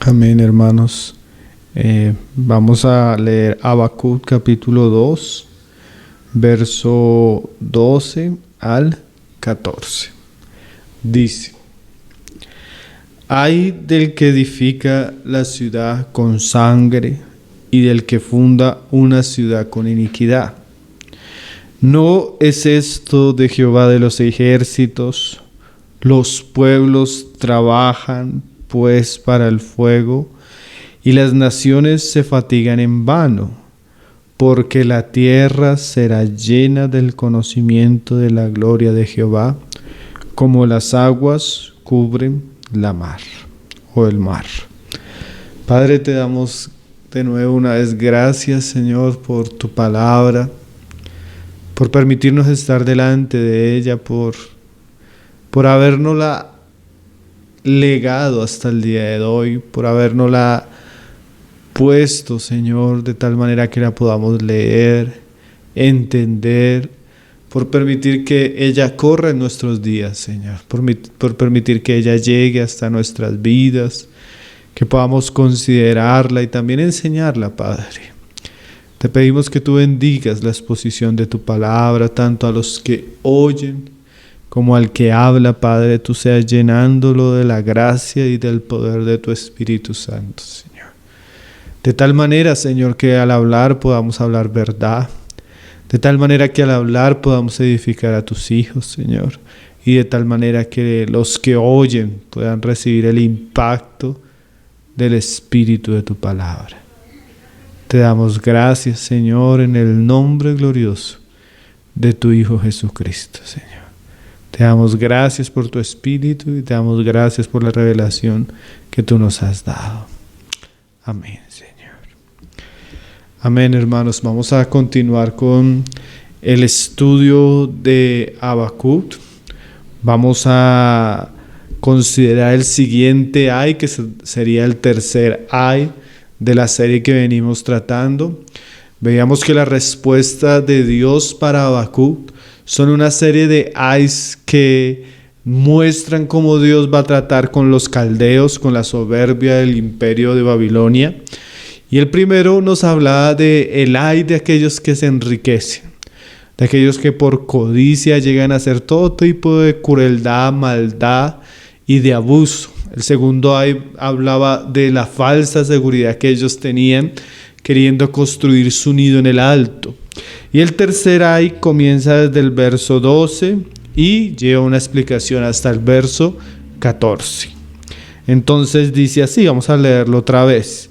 Amén, hermanos. Vamos a leer Habacuc capítulo 2, verso 12 al 14. Dice: Ay del que edifica la ciudad con sangre y del que funda una ciudad con iniquidad. ¿No es esto de Jehová de los ejércitos? Los pueblos trabajan pues para el fuego, y las naciones se fatigan en vano, porque la tierra será llena del conocimiento de la gloria de Jehová, como las aguas cubren la mar o el mar. Padre, te damos de nuevo una vez gracias, Señor, por tu palabra, por permitirnos estar delante de ella, por habernosla legado hasta el día de hoy, por habernosla puesto, Señor, de tal manera que la podamos leer, entender, por permitir que ella corra en nuestros días, Señor, por permitir que ella llegue hasta nuestras vidas, que podamos considerarla y también enseñarla, Padre. Te pedimos que tú bendigas la exposición de tu palabra, tanto a los que oyen como al que habla, Padre. Tú seas llenándolo de la gracia y del poder de tu Espíritu Santo, Señor. De tal manera, Señor, que al hablar podamos hablar verdad. De tal manera que al hablar podamos edificar a tus hijos, Señor. Y de tal manera que los que oyen puedan recibir el impacto del Espíritu de tu palabra. Te damos gracias, Señor, en el nombre glorioso de tu Hijo Jesucristo, Señor. Te damos gracias por tu Espíritu y te damos gracias por la revelación que tú nos has dado. Amén, Señor. Amén, hermanos. Vamos a continuar con el estudio de Habacuc. Vamos a considerar el siguiente ay, que sería el tercer ay de la serie que venimos tratando. Veíamos que la respuesta de Dios para Habacuc son una serie de ayes que muestran cómo Dios va a tratar con los caldeos, con la soberbia del imperio de Babilonia. Y el primero nos hablaba de el ay de aquellos que se enriquecen, de aquellos que por codicia llegan a hacer todo tipo de crueldad, maldad y de abuso. El segundo ay hablaba de la falsa seguridad que ellos tenían, queriendo construir su nido en el alto. Y el tercer ay comienza desde el verso 12 y lleva una explicación hasta el verso 14. Entonces dice así, vamos a leerlo otra vez.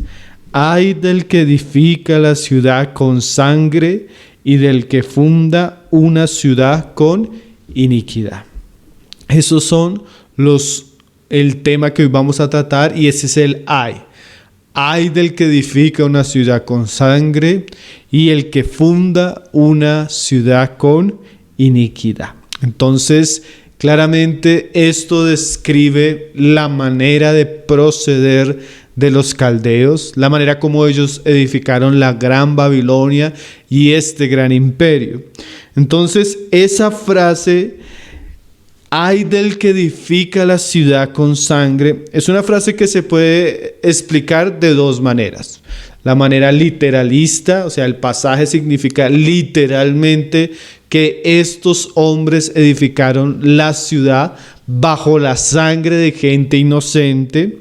Ay del que edifica la ciudad con sangre y del que funda una ciudad con iniquidad. Esos son el tema que hoy vamos a tratar y ese es el ay. Ay del que edifica una ciudad con sangre y el que funda una ciudad con iniquidad. Entonces, claramente esto describe la manera de proceder de los caldeos, la manera como ellos edificaron la gran Babilonia y este gran imperio. Entonces, esa frase, ay del que edifica la ciudad con sangre, es una frase que se puede explicar de dos maneras. La manera literalista, o sea, el pasaje significa literalmente que estos hombres edificaron la ciudad bajo la sangre de gente inocente,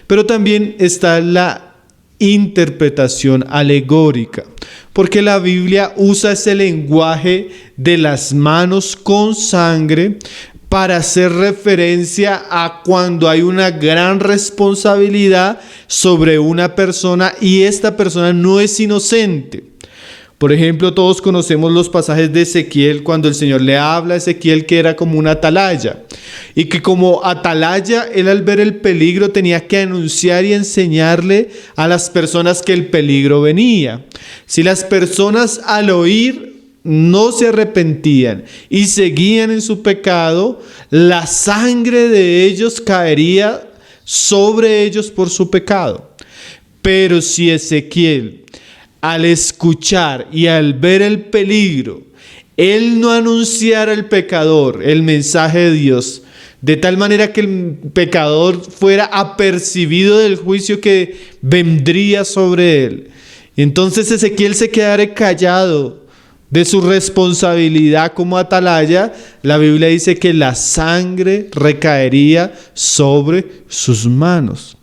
pero también está la interpretación alegórica, porque la Biblia usa ese lenguaje de las manos con sangre para hacer referencia a cuando hay una gran responsabilidad sobre una persona y esta persona no es inocente. Por ejemplo, todos conocemos los pasajes de Ezequiel cuando el Señor le habla a Ezequiel que era como una atalaya y que como atalaya él al ver el peligro tenía que anunciar y enseñarle a las personas que el peligro venía. Si las personas al oír no se arrepentían y seguían en su pecado, la sangre de ellos caería sobre ellos por su pecado. Pero si Ezequiel, al escuchar y al ver el peligro, él no anunciara al pecador el mensaje de Dios, de tal manera que el pecador fuera apercibido del juicio que vendría sobre él. Y entonces Ezequiel se quedara callado de su responsabilidad como atalaya. La Biblia dice que la sangre recaería sobre sus manos.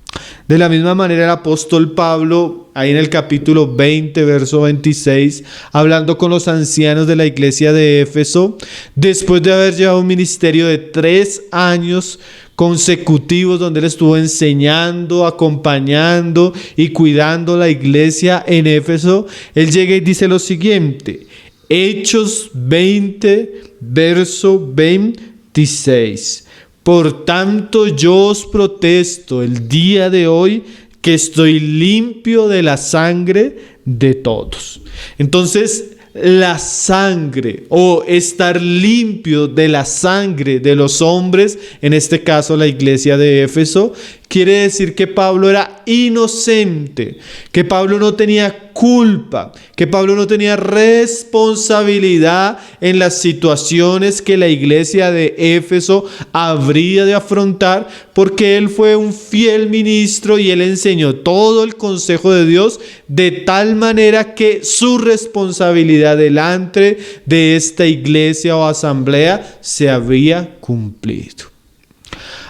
De la misma manera el apóstol Pablo, ahí en el capítulo 20, verso 26, hablando con los ancianos de la iglesia de Éfeso, después de haber llevado un ministerio de 3 años consecutivos donde él estuvo enseñando, acompañando y cuidando la iglesia en Éfeso, él llega y dice lo siguiente: Hechos 20, verso 26. Por tanto, yo os protesto el día de hoy que estoy limpio de la sangre de todos. Entonces, la sangre o estar limpio de la sangre de los hombres, en este caso la iglesia de Éfeso, quiere decir que Pablo era inocente, que Pablo no tenía culpa, que Pablo no tenía responsabilidad en las situaciones que la iglesia de Éfeso habría de afrontar, porque él fue un fiel ministro y él enseñó todo el consejo de Dios de tal manera que su responsabilidad delante de esta iglesia o asamblea se había cumplido.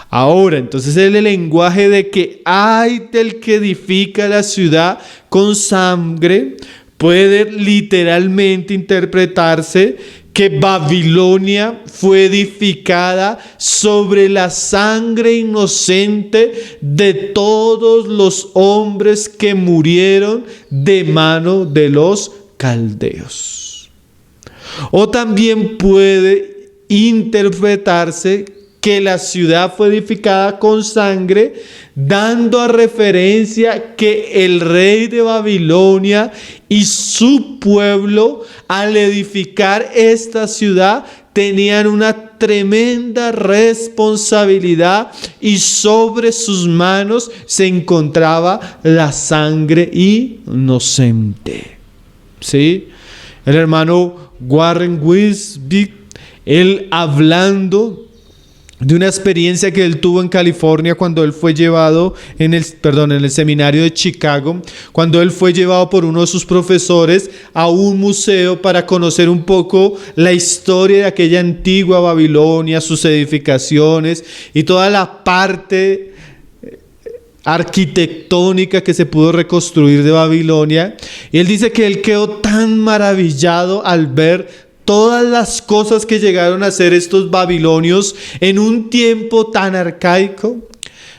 Ahora, entonces el lenguaje de que ay del que edifica la ciudad con sangre puede literalmente interpretarse que Babilonia fue edificada sobre la sangre inocente de todos los hombres que murieron de mano de los caldeos. O también puede interpretarse que la ciudad fue edificada con sangre, dando a referencia que el rey de Babilonia y su pueblo, al edificar esta ciudad, tenían una tremenda responsabilidad y sobre sus manos se encontraba la sangre inocente. ¿Sí? El hermano Warren Wiersbe, él hablando de una experiencia que él tuvo en California cuando él fue llevado en el seminario de Chicago, cuando él fue llevado por uno de sus profesores a un museo para conocer un poco la historia de aquella antigua Babilonia, sus edificaciones y toda la parte arquitectónica que se pudo reconstruir de Babilonia. Y él dice que él quedó tan maravillado al ver todas las cosas que llegaron a hacer estos babilonios en un tiempo tan arcaico.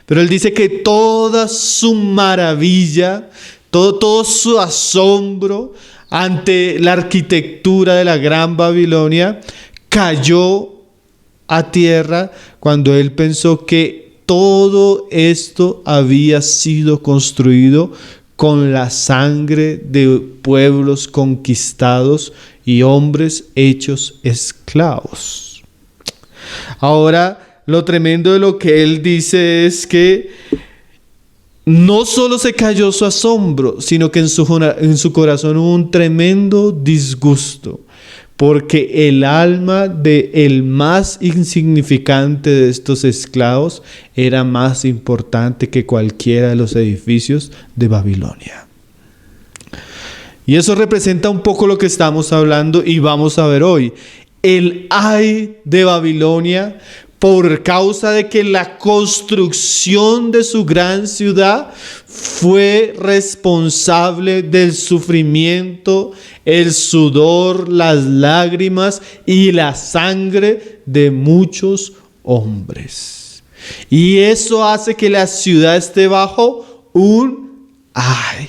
Pero él dice que toda su maravilla, todo su asombro ante la arquitectura de la gran Babilonia cayó a tierra cuando él pensó que todo esto había sido construido con la sangre de pueblos conquistados y hombres hechos esclavos. Ahora, lo tremendo de lo que él dice es que no solo se cayó su asombro, sino que en su corazón hubo un tremendo disgusto, porque el alma del más insignificante de estos esclavos era más importante que cualquiera de los edificios de Babilonia. Y eso representa un poco lo que estamos hablando y vamos a ver hoy. El ay de Babilonia por causa de que la construcción de su gran ciudad fue responsable del sufrimiento, el sudor, las lágrimas y la sangre de muchos hombres. Y eso hace que la ciudad esté bajo un ay,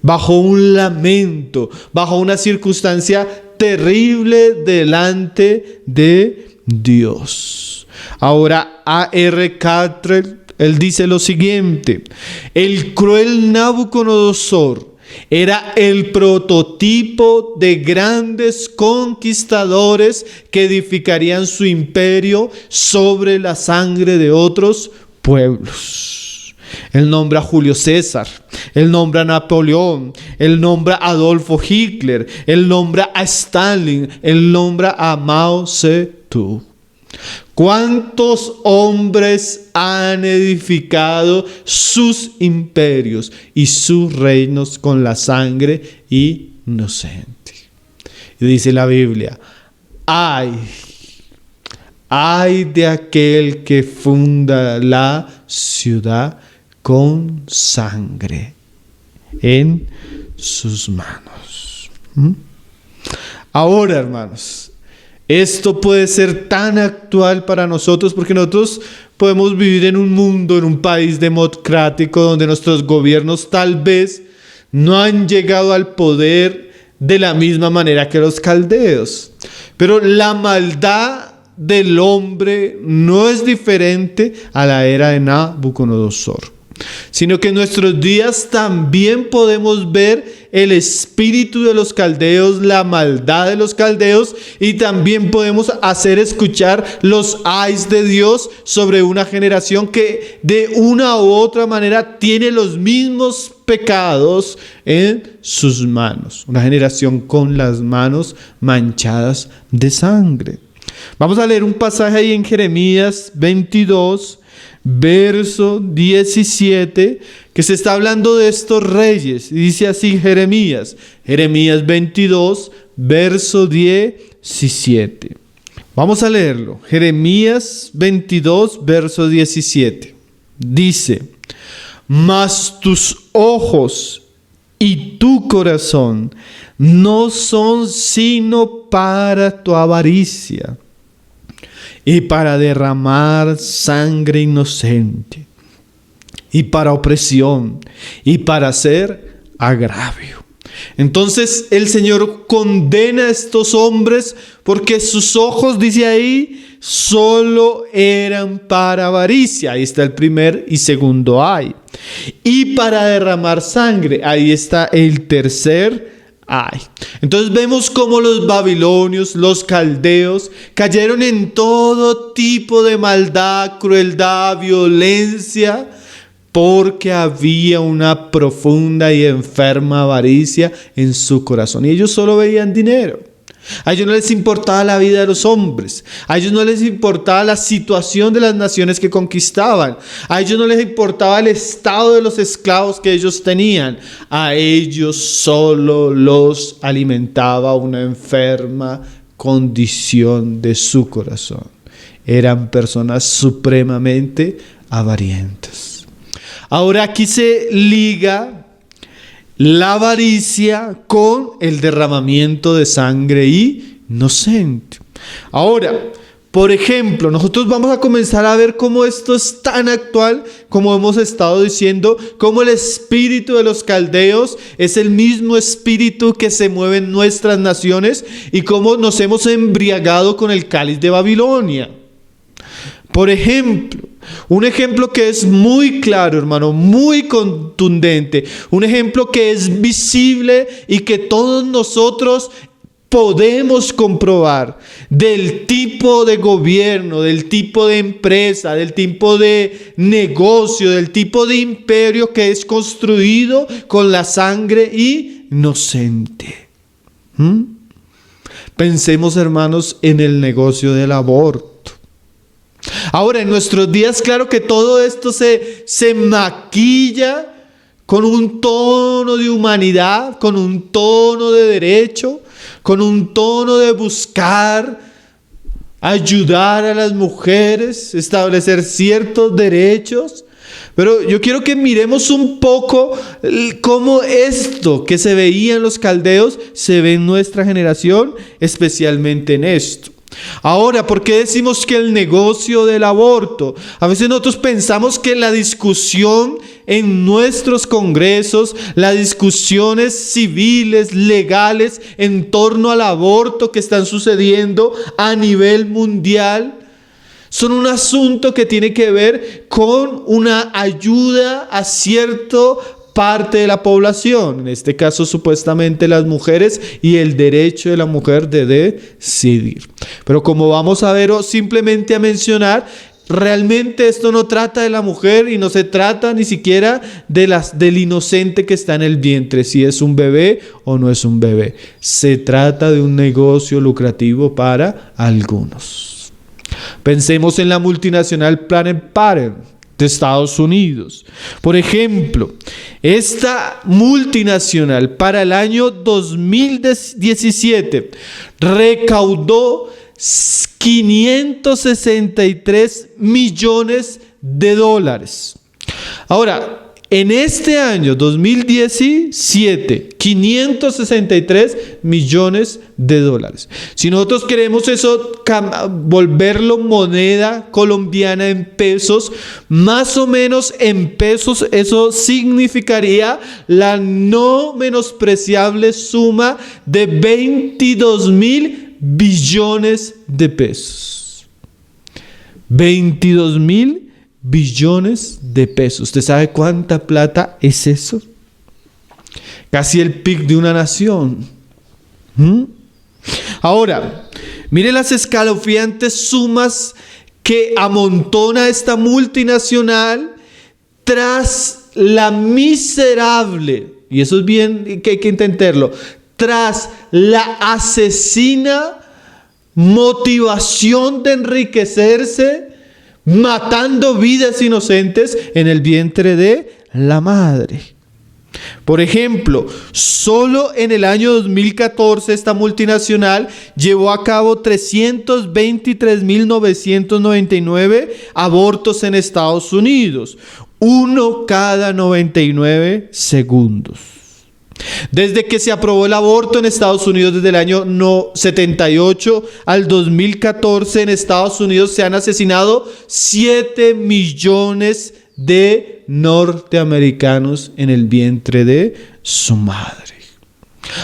bajo un lamento, bajo una circunstancia terrible delante de Dios. Ahora, A.R. Carter, él dice lo siguiente: el cruel Nabucodonosor era el prototipo de grandes conquistadores que edificarían su imperio sobre la sangre de otros pueblos. Él nombra a Julio César, él nombra a Napoleón, él nombra a Adolfo Hitler, él nombra a Stalin, él nombra a Mao Zedong. ¿Cuántos hombres han edificado sus imperios y sus reinos con la sangre inocente? Y dice la Biblia, ay de aquel que funda la ciudad con sangre en sus manos. Ahora, hermanos, esto puede ser tan actual para nosotros porque nosotros podemos vivir en un mundo, en un país democrático donde nuestros gobiernos tal vez no han llegado al poder de la misma manera que los caldeos. Pero la maldad del hombre no es diferente a la era de Nabucodonosor, sino que en nuestros días también podemos ver el espíritu de los caldeos, la maldad de los caldeos, y también podemos hacer escuchar los ayes de Dios sobre una generación que de una u otra manera tiene los mismos pecados en sus manos, una generación con las manos manchadas de sangre. Vamos a leer un pasaje ahí en Jeremías 22, verso 17, que se está hablando de estos reyes. Y dice así Jeremías 22, verso 17. Vamos a leerlo. Jeremías 22, verso 17. Dice: mas tus ojos y tu corazón no son sino para tu avaricia y para derramar sangre inocente, y para opresión, y para hacer agravio. Entonces el Señor condena a estos hombres porque sus ojos, dice ahí, solo eran para avaricia. Ahí está el primer y segundo ay. Y para derramar sangre. Ahí está el tercer ay. Entonces vemos cómo los babilonios, los caldeos, cayeron en todo tipo de maldad, crueldad, violencia, porque había una profunda y enferma avaricia en su corazón. Y ellos solo veían dinero. A ellos no les importaba la vida de los hombres. A ellos no les importaba la situación de las naciones que conquistaban. A ellos no les importaba el estado de los esclavos que ellos tenían. A ellos solo los alimentaba una enferma condición de su corazón. Eran personas supremamente avarientas. Ahora aquí se liga la avaricia con el derramamiento de sangre inocente. Ahora, por ejemplo, nosotros vamos a comenzar a ver cómo esto es tan actual, como hemos estado diciendo, cómo el espíritu de los caldeos es el mismo espíritu que se mueve en nuestras naciones y cómo nos hemos embriagado con el cáliz de Babilonia. Por ejemplo, un ejemplo que es muy claro, hermano, muy contundente, un ejemplo que es visible y que todos nosotros podemos comprobar del tipo de gobierno, del tipo de empresa, del tipo de negocio, del tipo de imperio que es construido con la sangre inocente. Pensemos, hermanos, en el negocio del aborto. Ahora, en nuestros días, claro que todo esto se maquilla con un tono de humanidad, con un tono de derecho, con un tono de buscar ayudar a las mujeres, establecer ciertos derechos. Pero yo quiero que miremos un poco cómo esto que se veía en los caldeos se ve en nuestra generación, especialmente en esto. Ahora, ¿por qué decimos que el negocio del aborto? A veces nosotros pensamos que la discusión en nuestros congresos, las discusiones civiles, legales en torno al aborto que están sucediendo a nivel mundial, son un asunto que tiene que ver con una ayuda a cierto parte de la población, en este caso supuestamente las mujeres y el derecho de la mujer de decidir. Pero como vamos a ver o simplemente a mencionar, realmente esto no trata de la mujer y no se trata ni siquiera del inocente que está en el vientre, si es un bebé o no es un bebé. Se trata de un negocio lucrativo para algunos. Pensemos en la multinacional Planned Parenthood de Estados Unidos. Por ejemplo, esta multinacional para el año 2017 recaudó 563 millones de dólares. Ahora, en este año 2017, 563 millones de dólares. Si nosotros queremos eso, volverlo moneda colombiana en pesos, más o menos en pesos, eso significaría la no menospreciable suma de 22.000 billones de pesos. 22.000 billones de pesos. ¿Usted sabe cuánta plata es eso? Casi el PIB de una nación. Ahora, mire las escalofriantes sumas que amontona esta multinacional tras la miserable, y eso es bien que hay que entenderlo, tras la asesina motivación de enriquecerse matando vidas inocentes en el vientre de la madre. Por ejemplo, solo en el año 2014 esta multinacional llevó a cabo 323.999 abortos en Estados Unidos, uno cada 99 segundos. Desde que se aprobó el aborto en Estados Unidos desde el año 78 al 2014, en Estados Unidos se han asesinado 7 millones de norteamericanos en el vientre de su madre.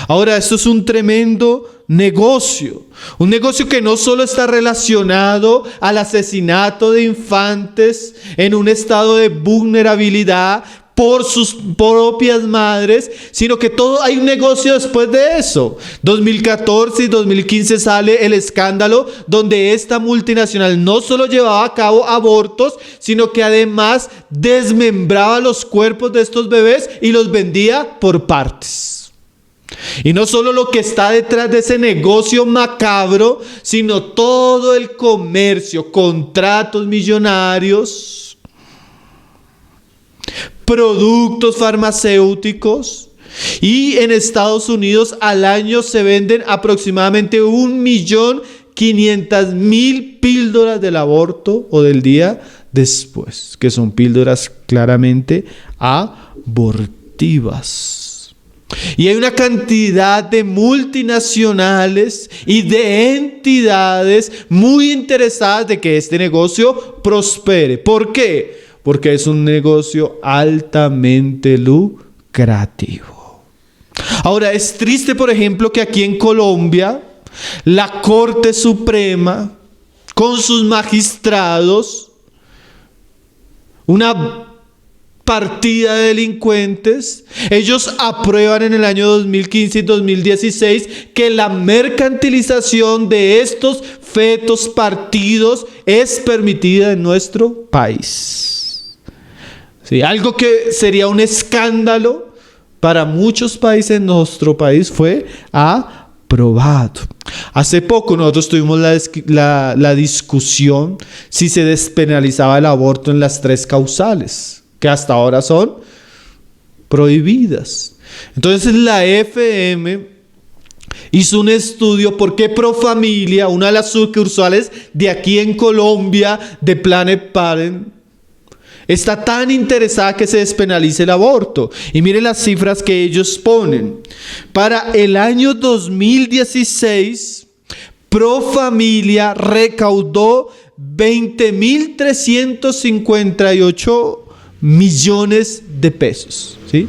Ahora, esto es un tremendo negocio. Un negocio que no solo está relacionado al asesinato de infantes en un estado de vulnerabilidad por sus propias madres, sino que hay un negocio después de eso. 2014 y 2015 sale el escándalo donde esta multinacional no solo llevaba a cabo abortos, sino que además desmembraba los cuerpos de estos bebés y los vendía por partes. Y no solo lo que está detrás de ese negocio macabro, sino todo el comercio, contratos millonarios, productos farmacéuticos, y en Estados Unidos al año se venden aproximadamente 1.500.000 píldoras del aborto o del día después, que son píldoras claramente abortivas. Y hay una cantidad de multinacionales y de entidades muy interesadas de que este negocio prospere. ¿Por qué? Porque es un negocio altamente lucrativo. Ahora, es triste, por ejemplo, que aquí en Colombia, la Corte Suprema, con sus magistrados, una partida de delincuentes, ellos aprueban en el año 2015 y 2016 que la mercantilización de estos fetos partidos es permitida en nuestro país. Sí, algo que sería un escándalo para muchos países, en nuestro país fue aprobado. Hace poco nosotros tuvimos la discusión si se despenalizaba el aborto en las 3 causales, que hasta ahora son prohibidas. Entonces la FM hizo un estudio por qué Profamilia, una de las sucursales de aquí en Colombia de Planned Parenthood, está tan interesada que se despenalice el aborto. Y mire las cifras que ellos ponen. Para el año 2016, Profamilia recaudó 20.358 millones de pesos. ¿Sí?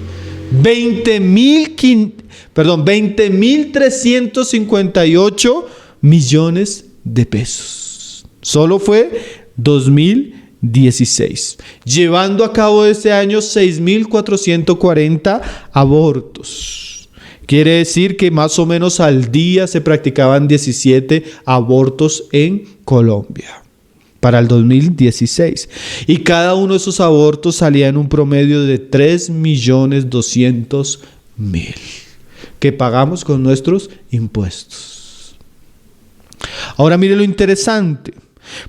20.358 millones de pesos. Solo fue 2016, llevando a cabo este año 6.440 abortos. Quiere decir que más o menos al día se practicaban 17 abortos en Colombia para el 2016. Y cada uno de esos abortos salía en un promedio de 3.200.000 que pagamos con nuestros impuestos. Ahora mire lo interesante.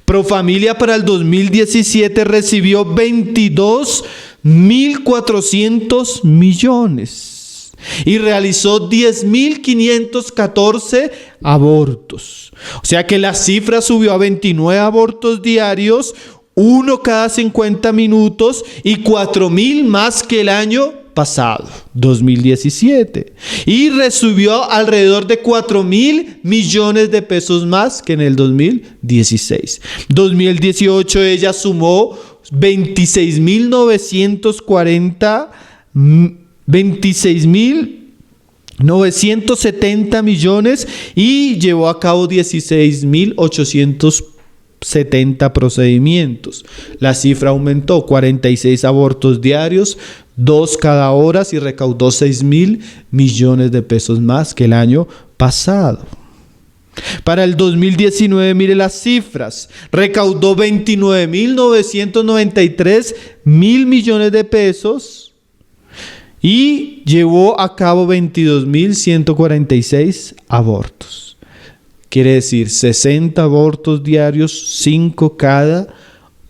Profamilia para el 2017 recibió 22.400 millones y realizó 10.514 abortos. O sea que la cifra subió a 29 abortos diarios, uno cada 50 minutos y 4.000 más que el año pasado, 2017. Y recibió alrededor de 4.000 millones de pesos más que en el 2016. 2018 ella sumó 26.970 millones y llevó a cabo 16.870 procedimientos. La cifra aumentó, 46 abortos diarios, 2 cada hora, y recaudó 6.000 millones de pesos más que el año pasado. Para el 2019, mire las cifras, recaudó 29.993 millones de pesos y llevó a cabo 22.146 abortos. Quiere decir 60 abortos diarios, 5 cada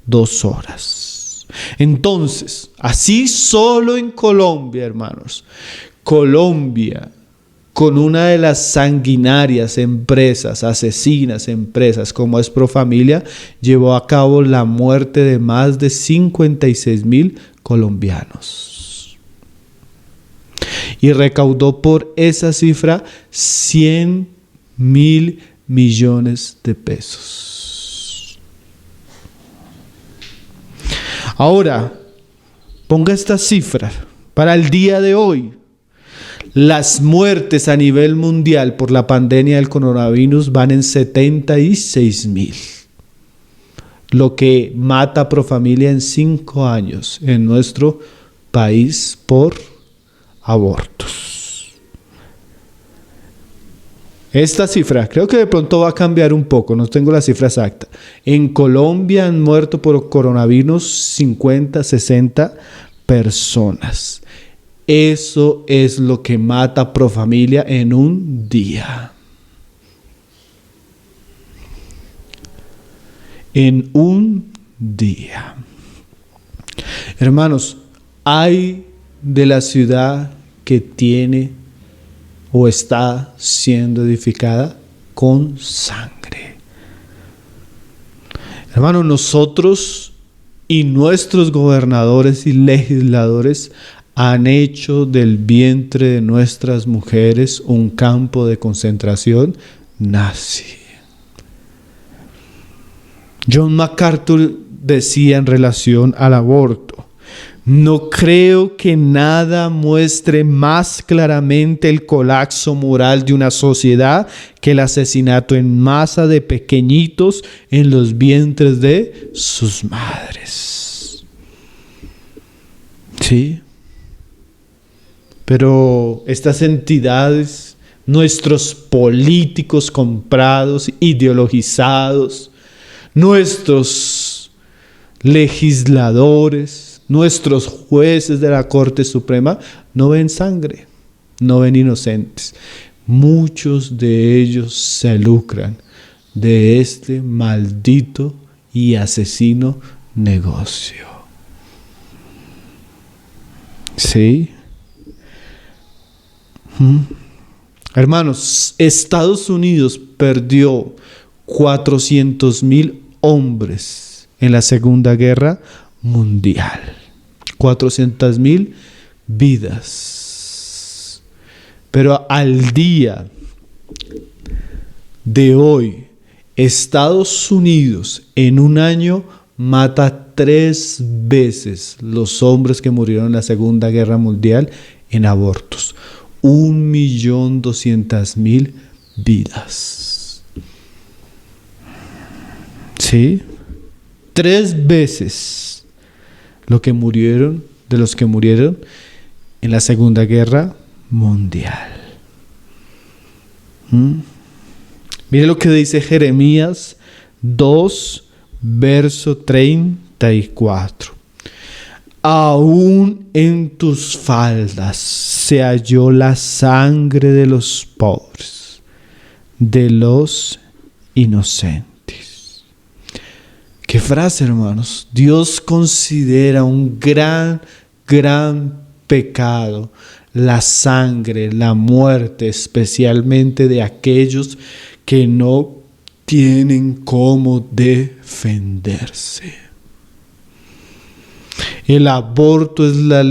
2 horas. Entonces, así solo en Colombia, hermanos, Colombia, con una de las sanguinarias empresas, asesinas empresas como es Profamilia, llevó a cabo la muerte de más de 56.000 colombianos. Y recaudó por esa cifra 100.000 millones de pesos. Ahora, ponga esta cifra para el día de hoy. Las muertes a nivel mundial por la pandemia del coronavirus van en 76.000. Lo que mata Profamilia en 5 años en nuestro país por abortos. Esta cifra creo que de pronto va a cambiar un poco, no tengo la cifra exacta. En Colombia han muerto por coronavirus 50, 60 personas. Eso es lo que mata Profamilia en un día. En un día. Hermanos, hay de la ciudad que tiene o está siendo edificada con sangre. Hermanos, nosotros y nuestros gobernadores y legisladores han hecho del vientre de nuestras mujeres un campo de concentración nazi. John MacArthur decía en relación al aborto: no creo que nada muestre más claramente el colapso moral de una sociedad que el asesinato en masa de pequeñitos en los vientres de sus madres. ¿Sí? Pero estas entidades, nuestros políticos comprados, ideologizados, nuestros legisladores, nuestros jueces de la Corte Suprema, no ven sangre, no ven inocentes. Muchos de ellos se lucran de este maldito y asesino negocio. ¿Sí? Hermanos, Estados Unidos perdió 400.000 hombres en la Segunda Guerra Mundial. 400.000 vidas. Pero al día de hoy, Estados Unidos en un año mata 3 veces los hombres que murieron en la Segunda Guerra Mundial en abortos. 1.200.000 vidas. ¿Sí? 3 veces lo que murieron, de los que murieron en la Segunda Guerra Mundial. Mire lo que dice Jeremías 2, verso 34. Aún en tus faldas se halló la sangre de los pobres, de los inocentes. ¿Qué frase, hermanos? Dios considera un gran pecado la sangre, la muerte, especialmente de aquellos que no tienen cómo defenderse. El aborto es la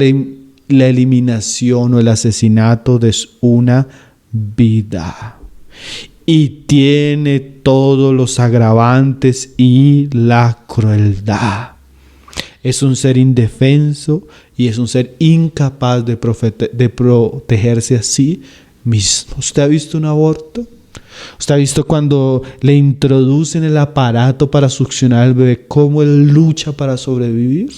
eliminación o el asesinato de una vida. Y tiene todos los agravantes y la crueldad. Es un ser indefenso y es un ser incapaz de protegerse a sí mismo. ¿Usted ha visto un aborto? ¿Usted ha visto cuando le introducen el aparato para succionar al bebé, cómo él lucha para sobrevivir?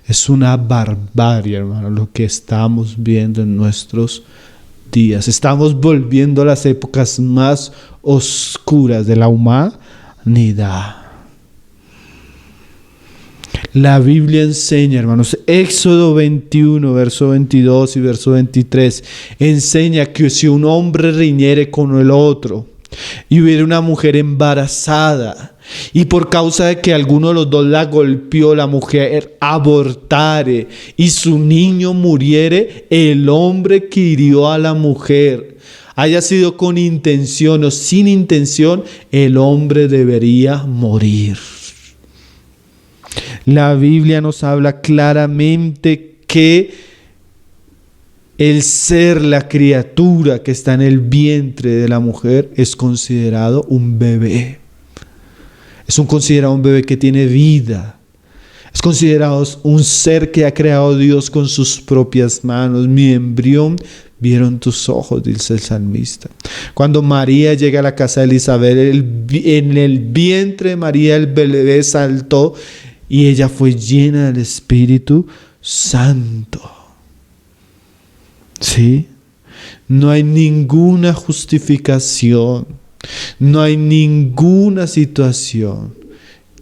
Es una barbarie, hermano, lo que estamos viendo en nuestros días. Estamos volviendo a las épocas más oscuras de la humanidad. La Biblia enseña, hermanos, Éxodo 21, verso 22 y verso 23, enseña que si un hombre riñere con el otro y hubiera una mujer embarazada y por causa de que alguno de los dos la golpeó, la mujer abortare y su niño muriere, el hombre que hirió a la mujer, haya sido con intención o sin intención, el hombre debería morir. La Biblia nos habla claramente que el ser, la criatura que está en el vientre de la mujer es considerado un bebé. Es considerado un bebé que tiene vida. Es considerado un ser que ha creado Dios con sus propias manos. Mi embrión vieron tus ojos, dice el salmista. Cuando María llega a la casa de Elizabeth, en el vientre de María el bebé saltó y ella fue llena del Espíritu Santo. ¿Sí? No hay ninguna justificación, no hay ninguna situación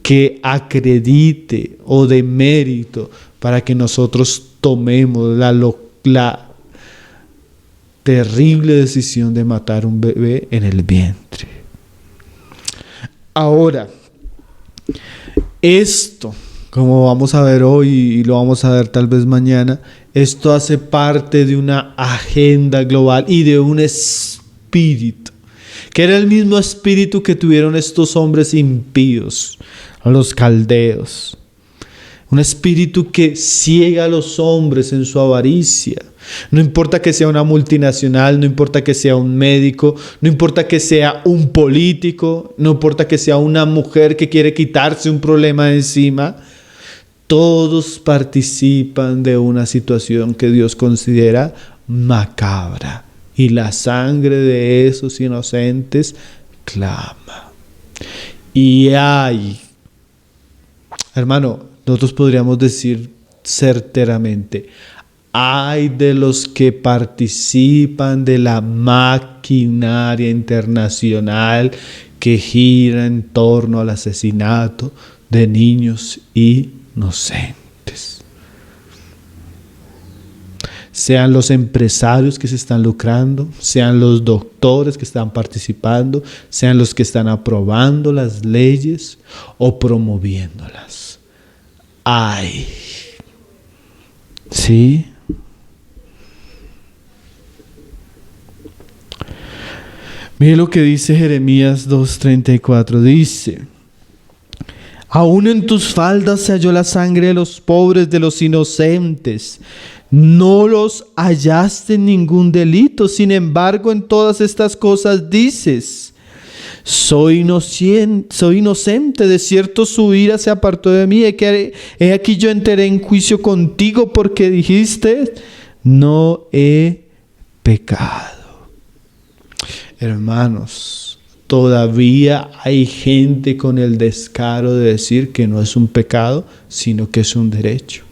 que acredite o de mérito para que nosotros tomemos la terrible decisión de matar un bebé en el vientre. Ahora, esto, como vamos a ver hoy y lo vamos a ver tal vez mañana, esto hace parte de una agenda global y de un espíritu, que era el mismo espíritu que tuvieron estos hombres impíos, los caldeos. Un espíritu que ciega a los hombres en su avaricia. No importa que sea una multinacional, no importa que sea un médico, no importa que sea un político, no importa que sea una mujer que quiere quitarse un problema de encima. Todos participan de una situación que Dios considera macabra. Y la sangre de esos inocentes clama. Y hay, hermano, nosotros podríamos decir certeramente, hay de los que participan de la maquinaria internacional que gira en torno al asesinato de niños inocentes. Sean los empresarios que se están lucrando, sean los doctores que están participando, sean los que están aprobando las leyes o promoviéndolas. Ay, ¿sí? Mire lo que dice Jeremías 2:34. Dice: aún en tus faldas se halló la sangre de los pobres, de los inocentes. No los hallaste en ningún delito. Sin embargo, en todas estas cosas dices: soy inocente, de cierto su ira se apartó de mí. He aquí yo entré en juicio contigo porque dijiste: no he pecado. Hermanos, todavía hay gente con el descaro de decir que no es un pecado, sino que es un derecho.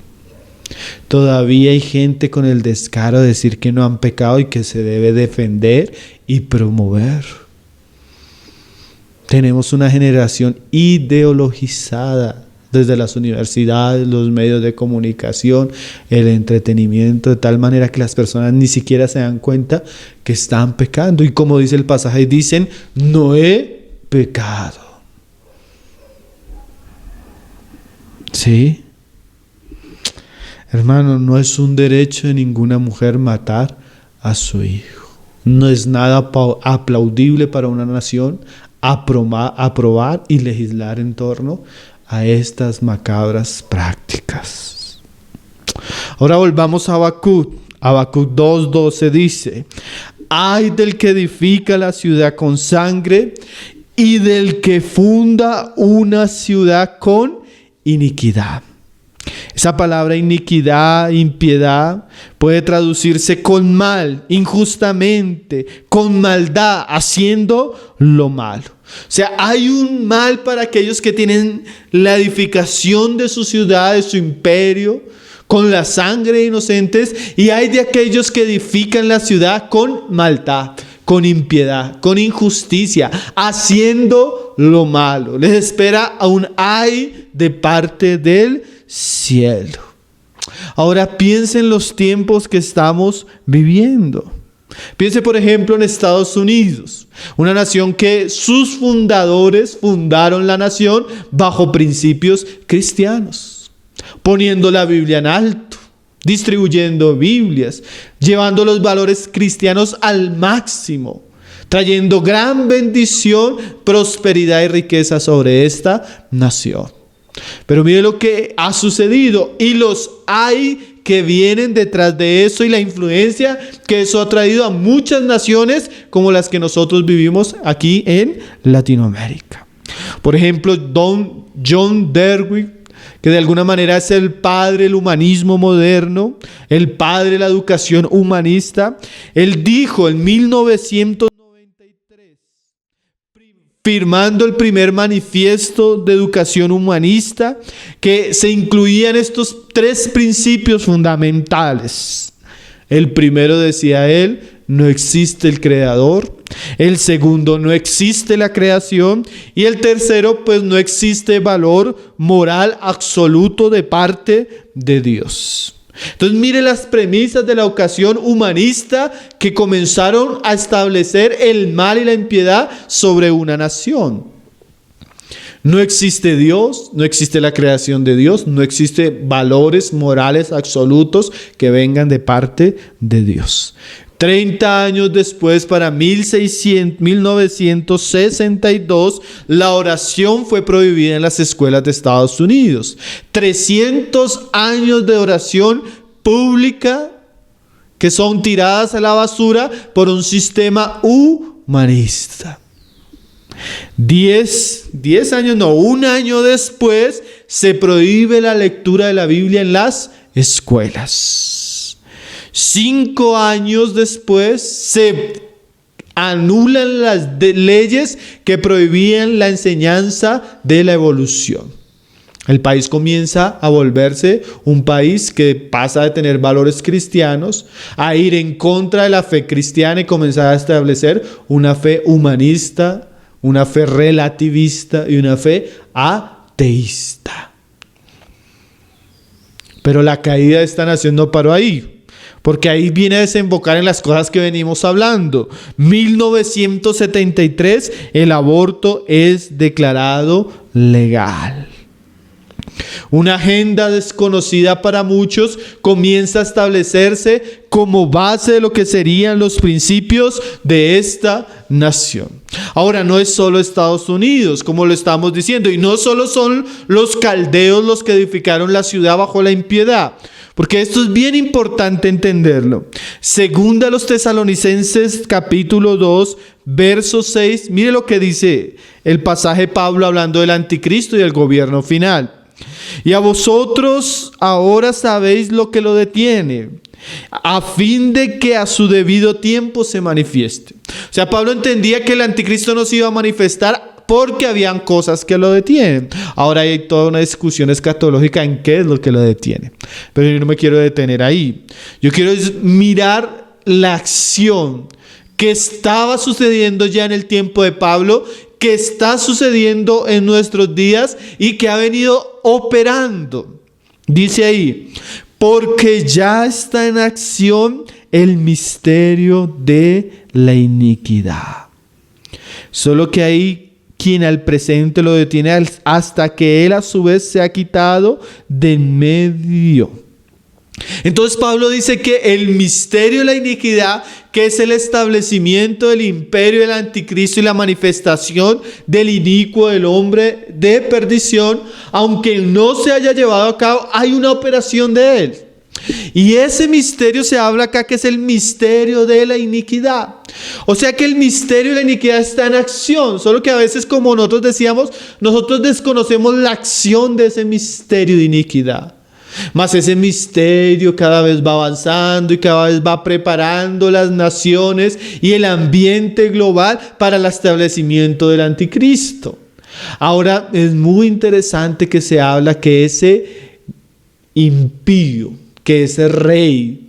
Todavía hay gente con el descaro de decir que no han pecado y que se debe defender y promover. Tenemos una generación ideologizada desde las universidades, los medios de comunicación, el entretenimiento, de tal manera que las personas ni siquiera se dan cuenta que están pecando. Y como dice el pasaje, dicen: no he pecado. ¿Sí? Hermano, no es un derecho de ninguna mujer matar a su hijo. No es nada aplaudible para una nación aprobar y legislar en torno a estas macabras prácticas. Ahora volvamos a Habacuc. Habacuc 2:12 dice: ay del que edifica la ciudad con sangre y del que funda una ciudad con iniquidad. Esa palabra iniquidad, impiedad, puede traducirse con mal, injustamente, con maldad, haciendo lo malo. O sea, hay un mal para aquellos que tienen la edificación de su ciudad, de su imperio, con la sangre de inocentes, y hay de aquellos que edifican la ciudad con maldad, con impiedad, con injusticia, haciendo lo malo. Les espera un ay de parte del cielo. Ahora piensen en los tiempos que estamos viviendo. Piense, por ejemplo, en Estados Unidos, una nación que sus fundadores fundaron la nación bajo principios cristianos, poniendo la Biblia en alto, distribuyendo Biblias, llevando los valores cristianos al máximo, trayendo gran bendición, prosperidad y riqueza sobre esta nación. Pero mire lo que ha sucedido y los hay que vienen detrás de eso y la influencia que eso ha traído a muchas naciones como las que nosotros vivimos aquí en Latinoamérica. Por ejemplo, John Dewey, que de alguna manera es el padre del humanismo moderno, el padre de la educación humanista, él dijo en 1993, firmando el primer manifiesto de educación humanista, que se incluían estos tres principios fundamentales. El primero, decía él, no existe el creador. El segundo, no existe la creación. Y el tercero, pues no existe valor moral absoluto de parte de Dios. Entonces mire las premisas de la educación humanista que comenzaron a establecer el mal y la impiedad sobre una nación. No existe Dios, no existe la creación de Dios, no existe valores morales absolutos que vengan de parte de Dios. 30 años después, para 1962, la oración fue prohibida en las escuelas de Estados Unidos. 300 años de oración pública que son tiradas a la basura por un sistema humanista. 1 año después, se prohíbe la lectura de la Biblia en las escuelas. 5 años después se anulan las leyes que prohibían la enseñanza de la evolución. El país comienza a volverse un país que pasa de tener valores cristianos a ir en contra de la fe cristiana y comenzar a establecer una fe humanista, una fe relativista y una fe ateísta. Pero la caída de esta nación no paró ahí. Porque ahí viene a desembocar en las cosas que venimos hablando. 1973, el aborto es declarado legal. Una agenda desconocida para muchos comienza a establecerse como base de lo que serían los principios de esta nación. Ahora, no es solo Estados Unidos, como lo estamos diciendo, y no solo son los caldeos los que edificaron la ciudad bajo la impiedad. Porque esto es bien importante entenderlo. Segunda a los Tesalonicenses capítulo 2, verso 6. Mire lo que dice el pasaje de Pablo hablando del anticristo y del gobierno final. Y a vosotros ahora sabéis lo que lo detiene, a fin de que a su debido tiempo se manifieste. O sea, Pablo entendía que el anticristo no se iba a manifestar porque habían cosas que lo detienen. Ahora hay toda una discusión escatológica en qué es lo que lo detiene. Pero yo no me quiero detener ahí. Yo quiero mirar la acción que estaba sucediendo ya en el tiempo de Pablo, que está sucediendo en nuestros días y que ha venido operando. Dice ahí, porque ya está en acción el misterio de la iniquidad. Solo que ahí quien al presente lo detiene hasta que él a su vez se ha quitado de en medio. Entonces Pablo dice que el misterio de la iniquidad, que es el establecimiento del imperio del anticristo y la manifestación del inicuo del hombre de perdición, aunque no se haya llevado a cabo, hay una operación de él. Y ese misterio se habla acá que es el misterio de la iniquidad. O sea que el misterio de la iniquidad está en acción, solo que a veces, como nosotros decíamos, nosotros desconocemos la acción de ese misterio de iniquidad. Mas ese misterio cada vez va avanzando y cada vez va preparando las naciones y el ambiente global para el establecimiento del anticristo. Ahora es muy interesante que se habla que ese impío, que ese rey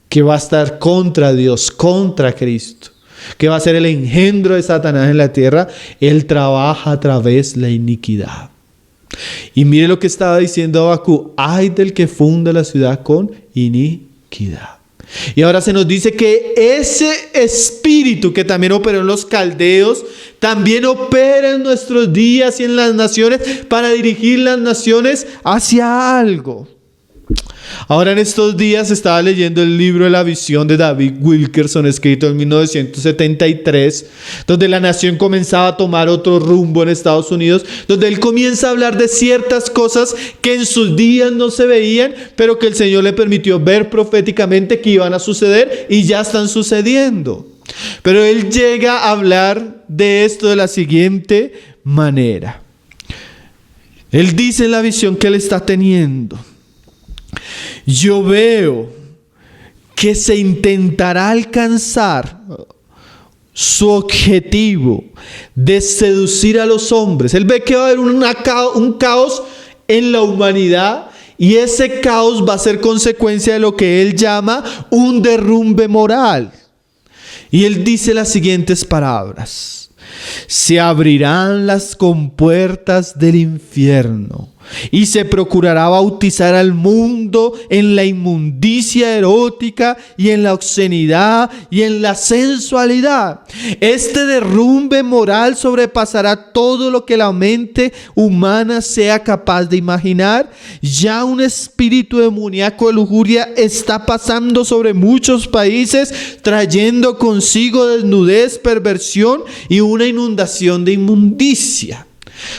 que va a estar contra Dios, contra Cristo, que va a ser el engendro de Satanás en la tierra, él trabaja a través de la iniquidad. Y mire lo que estaba diciendo Habacuc: ay del que funda la ciudad con iniquidad. Y ahora se nos dice que ese espíritu que también operó en los caldeos, también opera en nuestros días y en las naciones para dirigir las naciones hacia algo. Ahora, en estos días estaba leyendo el libro de la visión de David Wilkerson, escrito en 1973, donde la nación comenzaba a tomar otro rumbo en Estados Unidos, donde él comienza a hablar de ciertas cosas que en sus días no se veían, pero que el Señor le permitió ver proféticamente que iban a suceder y ya están sucediendo. Pero él llega a hablar de esto de la siguiente manera. Él dice en la visión que él está teniendo: yo veo que se intentará alcanzar su objetivo de seducir a los hombres. Él ve que va a haber un caos en la humanidad, y ese caos va a ser consecuencia de lo que él llama un derrumbe moral. Y él dice las siguientes palabras: se abrirán las compuertas del infierno y se procurará bautizar al mundo en la inmundicia erótica y en la obscenidad y en la sensualidad. Este derrumbe moral sobrepasará todo lo que la mente humana sea capaz de imaginar. Ya un espíritu demoníaco de lujuria está pasando sobre muchos países, trayendo consigo desnudez, perversión y una inundación de inmundicia.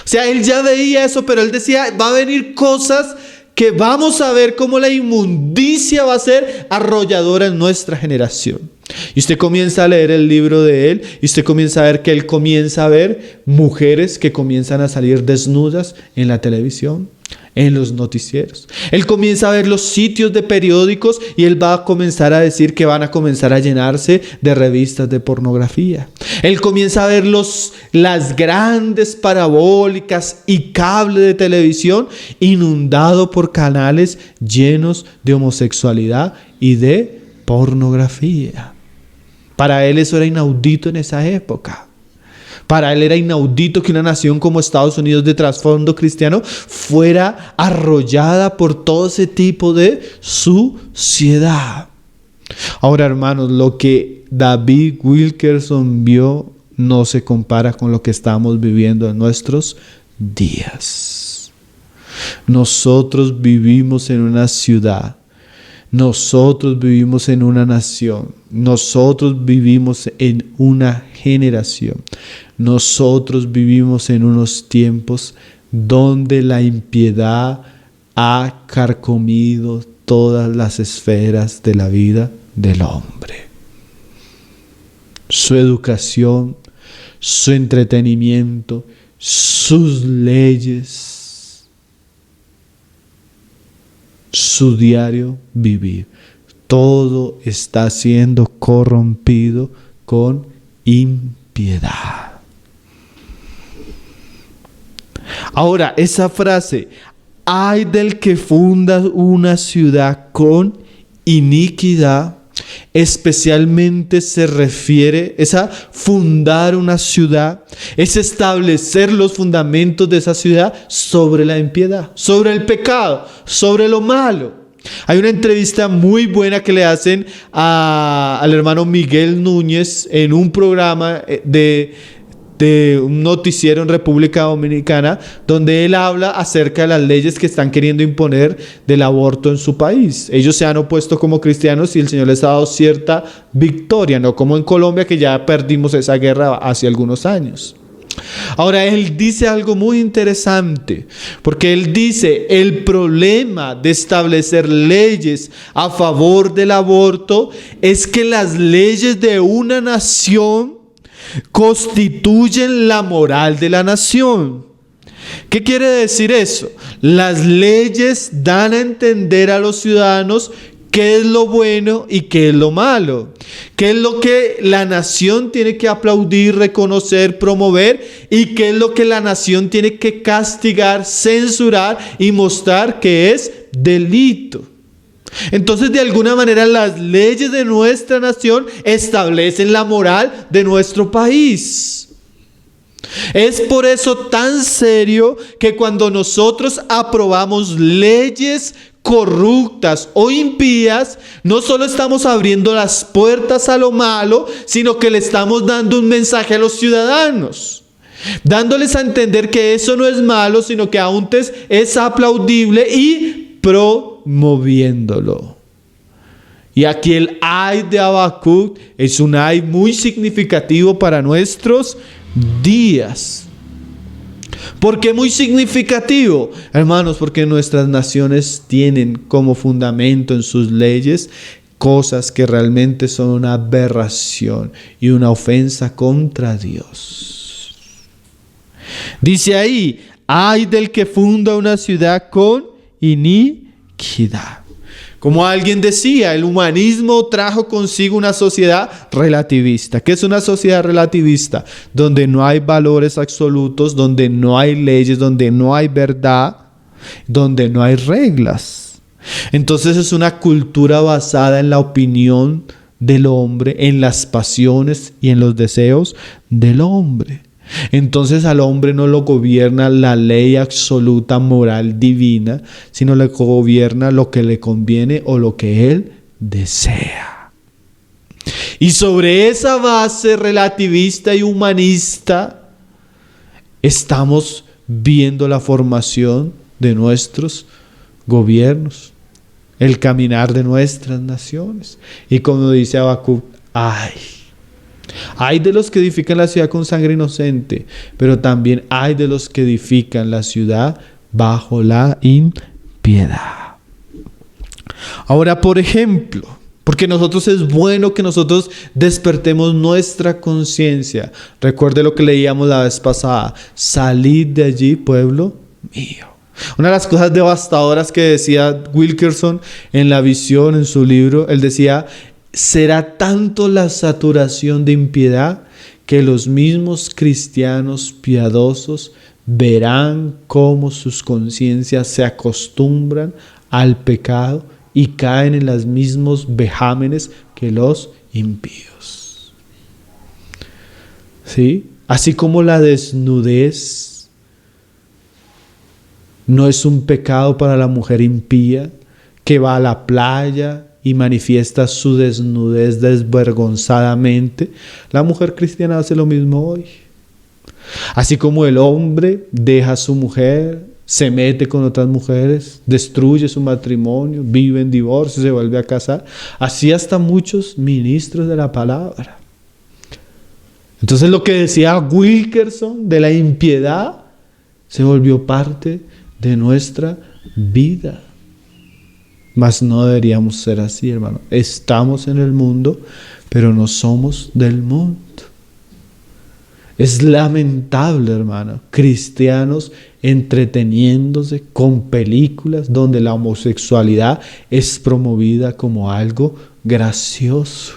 O sea, él ya veía eso, pero él decía: va a venir cosas que vamos a ver cómo la inmundicia va a ser arrolladora en nuestra generación. Y usted comienza a leer el libro de él, y usted comienza a ver que él comienza a ver mujeres que comienzan a salir desnudas en la televisión, en los noticieros. Él comienza a ver los sitios de periódicos, y él va a comenzar a decir que van a comenzar a llenarse de revistas de pornografía. Él comienza a ver las grandes parabólicas y cable de televisión inundado por canales llenos de homosexualidad y de pornografía. Para él eso era inaudito en esa época. Para él era inaudito que una nación como Estados Unidos, de trasfondo cristiano, fuera arrollada por todo ese tipo de suciedad. Ahora, hermanos, lo que David Wilkerson vio no se compara con lo que estamos viviendo en nuestros días. Nosotros vivimos en una ciudad. Nosotros vivimos en una nación. Nosotros vivimos en una generación. Nosotros vivimos en unos tiempos donde la impiedad ha carcomido todas las esferas de la vida del hombre. Su educación, su entretenimiento, sus leyes, su diario vivir. Todo está siendo corrompido con impiedad. Ahora, esa frase: ay del que funda una ciudad con iniquidad, especialmente se refiere a fundar una ciudad, es establecer los fundamentos de esa ciudad sobre la impiedad, sobre el pecado, sobre lo malo. Hay una entrevista muy buena que le hacen al hermano Miguel Núñez en un programa de de un noticiero en República Dominicana, donde él habla acerca de las leyes que están queriendo imponer del aborto en su país. Ellos se han opuesto como cristianos y el Señor les ha dado cierta victoria, no como en Colombia, que ya perdimos esa guerra hace algunos años. Ahora, él dice algo muy interesante, porque él dice, el problema de establecer leyes a favor del aborto es que las leyes de una nación constituyen la moral de la nación. ¿Qué quiere decir eso? Las leyes dan a entender a los ciudadanos qué es lo bueno y qué es lo malo, qué es lo que la nación tiene que aplaudir, reconocer, promover, y qué es lo que la nación tiene que castigar, censurar y mostrar que es delito. Entonces, de alguna manera, las leyes de nuestra nación establecen la moral de nuestro país. Es por eso tan serio que cuando nosotros aprobamos leyes corruptas o impías, no solo estamos abriendo las puertas a lo malo, sino que le estamos dando un mensaje a los ciudadanos, dándoles a entender que eso no es malo, sino que aún es aplaudible, y promoviéndolo. Y aquí el ay de Habacuc es un ay muy significativo para nuestros días. ¿Por qué muy significativo? Hermanos, porque nuestras naciones tienen como fundamento en sus leyes cosas que realmente son una aberración y una ofensa contra Dios. Dice ahí, ay del que funda una ciudad con iniquidad. Como alguien decía, el humanismo trajo consigo una sociedad relativista. ¿Qué es una sociedad relativista? Donde no hay valores absolutos, donde no hay leyes, donde no hay verdad, donde no hay reglas. Entonces es una cultura basada en la opinión del hombre, en las pasiones y en los deseos del hombre. Entonces al hombre no lo gobierna la ley absoluta moral divina, sino le gobierna lo que le conviene o lo que él desea. Y sobre esa base relativista y humanista estamos viendo la formación de nuestros gobiernos, el caminar de nuestras naciones. Y como dice Habacuc, hay de los que edifican la ciudad con sangre inocente, pero también hay de los que edifican la ciudad bajo la impiedad. Ahora, por ejemplo, porque es bueno que nosotros despertemos nuestra conciencia. Recuerde lo que leíamos la vez pasada: salid de allí, pueblo mío. Una de las cosas devastadoras que decía Wilkerson en la visión, en su libro, él decía: será tanto la saturación de impiedad que los mismos cristianos piadosos verán cómo sus conciencias se acostumbran al pecado y caen en los mismos vejámenes que los impíos. ¿Sí? Así como la desnudez no es un pecado para la mujer impía que va a la playa y manifiesta su desnudez desvergonzadamente, la mujer cristiana hace lo mismo hoy. Así como el hombre deja a su mujer, se mete con otras mujeres, destruye su matrimonio, vive en divorcio, se vuelve a casar, así hasta muchos ministros de la palabra. Entonces lo que decía Wilkerson de la impiedad se volvió parte de nuestra vida. Mas no deberíamos ser así, hermano. Estamos en el mundo, pero no somos del mundo. Es lamentable, hermano, cristianos entreteniéndose con películas donde la homosexualidad es promovida como algo gracioso.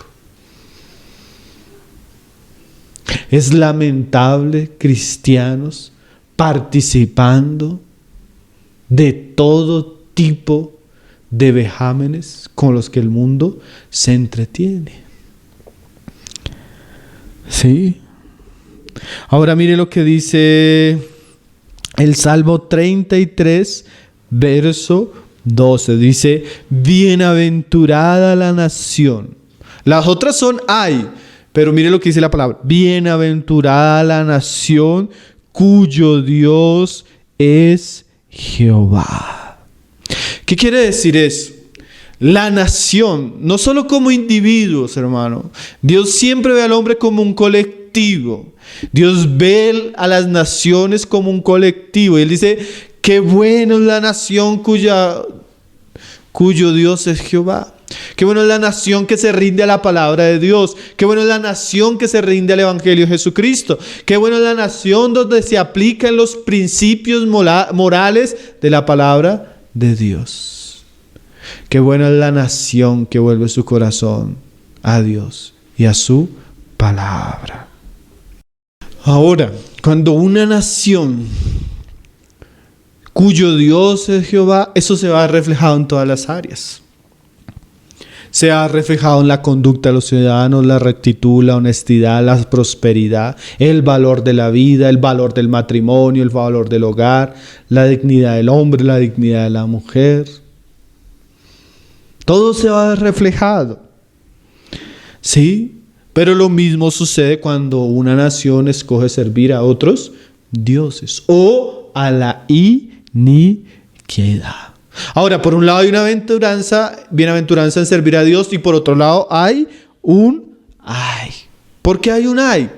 Es lamentable cristianos participando de todo tipo de vejámenes con los que el mundo se entretiene. ¿Sí? Ahora mire lo que dice el Salmo 33, verso 12. Dice: bienaventurada la nación. Las otras son ay, Pero mire lo que dice la palabra. Bienaventurada la nación cuyo Dios es Jehová. ¿Qué quiere decir eso? La nación, no solo como individuos, hermano. Dios siempre ve al hombre como un colectivo. Dios ve a las naciones como un colectivo. Y Él dice, qué bueno es la nación cuyo Dios es Jehová. Qué bueno es la nación que se rinde a la palabra de Dios. Qué bueno es la nación que se rinde al Evangelio de Jesucristo. Qué bueno es la nación donde se aplican los principios morales de la palabra de Dios. Qué buena es la nación que vuelve su corazón a Dios y a su palabra. Ahora, cuando una nación cuyo Dios es Jehová, eso se va reflejado en todas las áreas. Se ha reflejado en la conducta de los ciudadanos, la rectitud, la honestidad, la prosperidad, el valor de la vida, el valor del matrimonio, el valor del hogar, la dignidad del hombre, la dignidad de la mujer. Todo se va reflejado. ¿Sí? Pero lo mismo sucede cuando una nación escoge servir a otros dioses o a la iniquidad. Ahora, por un lado hay una bienaventuranza en servir a Dios, y por otro lado hay un ay. ¿Por qué hay un ay?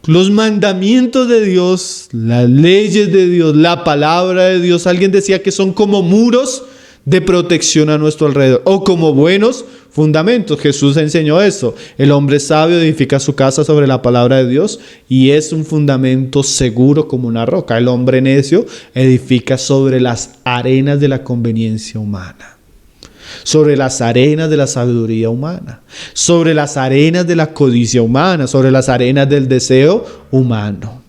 Los mandamientos de Dios, las leyes de Dios, la palabra de Dios, alguien decía que son como muros de protección a nuestro alrededor, o como buenos fundamentos. Jesús enseñó eso. El hombre sabio edifica su casa sobre la palabra de Dios y es un fundamento seguro como una roca. El hombre necio edifica sobre las arenas de la conveniencia humana, sobre las arenas de la sabiduría humana, sobre las arenas de la codicia humana, sobre las arenas del deseo humano.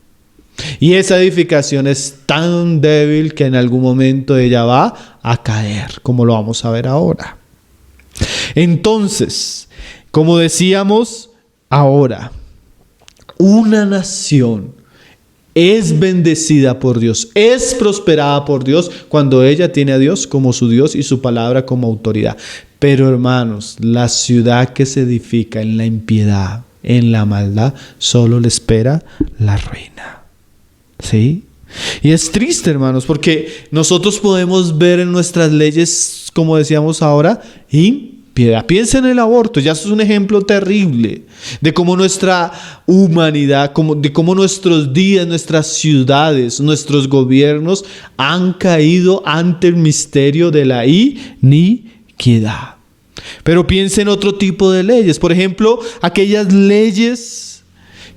Y esa edificación es tan débil que en algún momento ella va a caer, como lo vamos a ver ahora. Entonces, como decíamos ahora, una nación es bendecida por Dios, es prosperada por Dios cuando ella tiene a Dios como su Dios y su palabra como autoridad. Pero hermanos, la ciudad que se edifica en la impiedad, en la maldad, solo le espera la ruina. ¿Sí? Y es triste, hermanos, porque nosotros podemos ver en nuestras leyes, como decíamos ahora, impiedad. Piensen en el aborto, ya eso es un ejemplo terrible de cómo nuestra humanidad, de cómo nuestros días, nuestras ciudades, nuestros gobiernos han caído ante el misterio de la iniquidad. Pero piensen en otro tipo de leyes, por ejemplo, aquellas leyes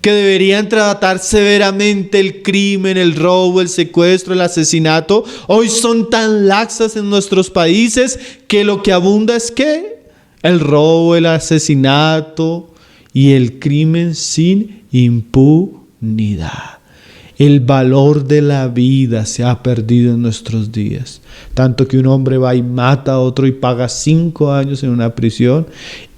que deberían tratar severamente el crimen, el robo, el secuestro, el asesinato, hoy son tan laxas en nuestros países que lo que abunda es ¿qué? El robo, el asesinato y el crimen sin impunidad. El valor de la vida se ha perdido en nuestros días. Tanto que un hombre va y mata a otro y paga 5 años en una prisión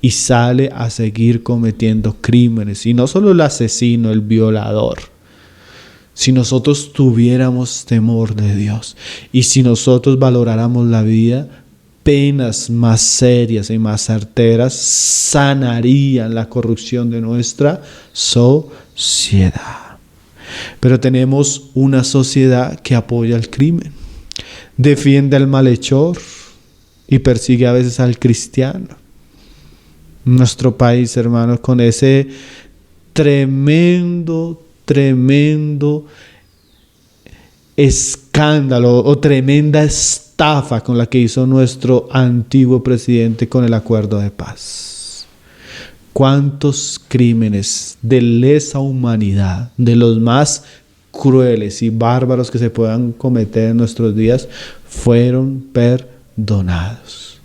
y sale a seguir cometiendo crímenes. Y no solo el asesino, el violador. Si nosotros tuviéramos temor de Dios y si nosotros valoráramos la vida, penas más serias y más certeras sanarían la corrupción de nuestra sociedad. Pero tenemos una sociedad que apoya el crimen, defiende al malhechor y persigue a veces al cristiano. Nuestro país, hermanos, con ese tremendo escándalo o tremenda estafa con la que hizo nuestro antiguo presidente con el acuerdo de paz. ¿Cuántos crímenes de lesa humanidad, de los más crueles y bárbaros que se puedan cometer en nuestros días, fueron perdonados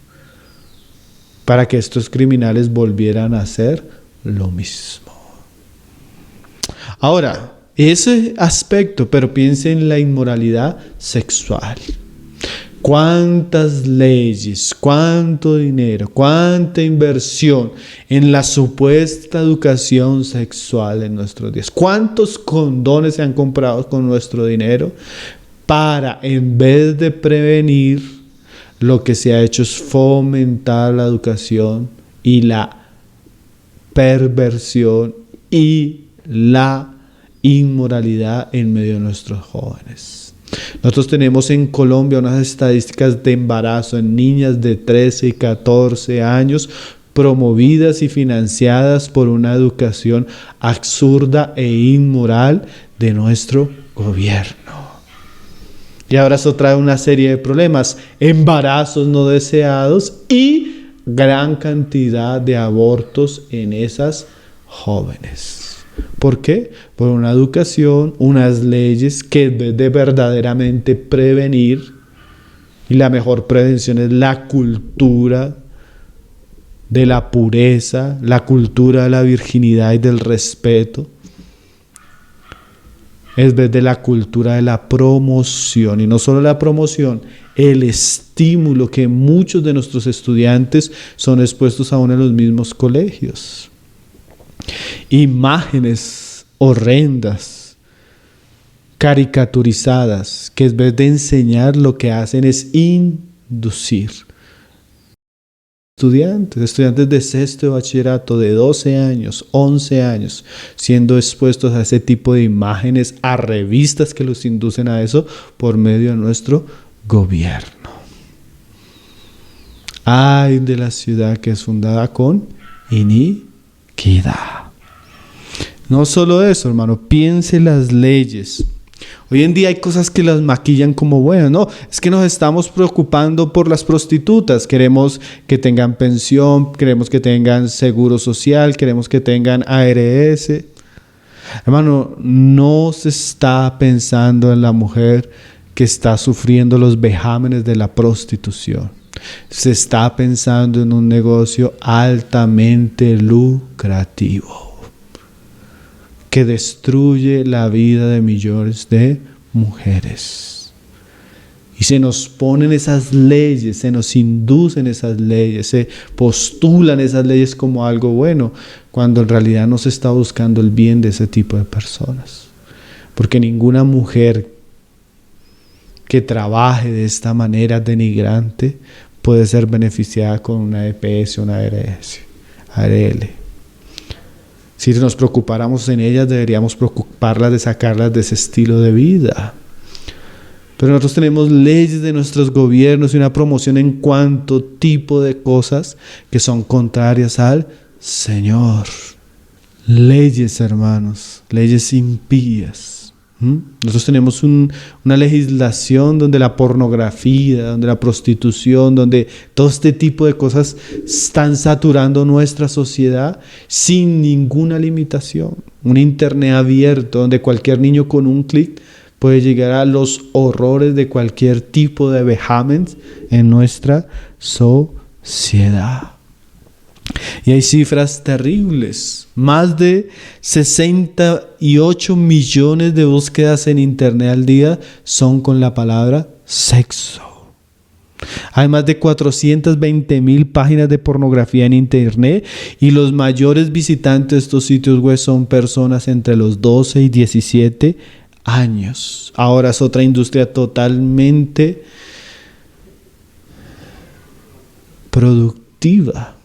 para que estos criminales volvieran a hacer lo mismo? Ahora, ese aspecto, pero piense en la inmoralidad sexual. ¿Cuántas leyes, cuánto dinero, cuánta inversión en la supuesta educación sexual en nuestros días? ¿Cuántos condones se han comprado con nuestro dinero para, en vez de prevenir, lo que se ha hecho es fomentar la educación y la perversión y la inmoralidad en medio de nuestros jóvenes. Nosotros tenemos en Colombia unas estadísticas de embarazo en niñas de 13 y 14 años promovidas y financiadas por una educación absurda e inmoral de nuestro gobierno. Y ahora eso trae una serie de problemas, embarazos no deseados y gran cantidad de abortos en esas jóvenes. ¿Por qué? Por una educación, unas leyes que en vez de verdaderamente prevenir, y la mejor prevención es la cultura de la pureza, la cultura de la virginidad y del respeto, en vez de la cultura de la promoción, y no solo la promoción, el estímulo que muchos de nuestros estudiantes son expuestos aún en los mismos colegios. Imágenes horrendas, caricaturizadas, que en vez de enseñar lo que hacen es inducir. Estudiantes de sexto de bachillerato de 12 años, 11 años, siendo expuestos a ese tipo de imágenes, a revistas que los inducen a eso por medio de nuestro gobierno. Ay de la ciudad que es fundada con iniquidad. No solo eso, hermano, piense las leyes. Hoy en día hay cosas que las maquillan como buenas. No, es que nos estamos preocupando por las prostitutas. Queremos que tengan pensión, queremos que tengan seguro social, queremos que tengan ARS. Hermano, no se está pensando en la mujer que está sufriendo los vejámenes de la prostitución. Se está pensando en un negocio altamente lucrativo que destruye la vida de millones de mujeres. Y se nos ponen esas leyes, se nos inducen esas leyes, se postulan esas leyes como algo bueno, cuando en realidad no se está buscando el bien de ese tipo de personas. Porque ninguna mujer que trabaje de esta manera denigrante puede ser beneficiada con una EPS o una ARL. Si nos preocupáramos en ellas, deberíamos preocuparlas de sacarlas de ese estilo de vida. Pero nosotros tenemos leyes de nuestros gobiernos y una promoción en cuanto tipo de cosas que son contrarias al Señor. Leyes, hermanos, leyes impías. Nosotros tenemos una legislación donde la pornografía, donde la prostitución, donde todo este tipo de cosas están saturando nuestra sociedad sin ninguna limitación. Un internet abierto donde cualquier niño con un clic puede llegar a los horrores de cualquier tipo de vejamen en nuestra sociedad. Y hay cifras terribles. Más de 68 millones de búsquedas en internet al día son con la palabra sexo. Hay más de 420,000 páginas de pornografía en internet y los mayores visitantes de estos sitios web son personas entre los 12 y 17 años. Ahora es otra industria totalmente productiva.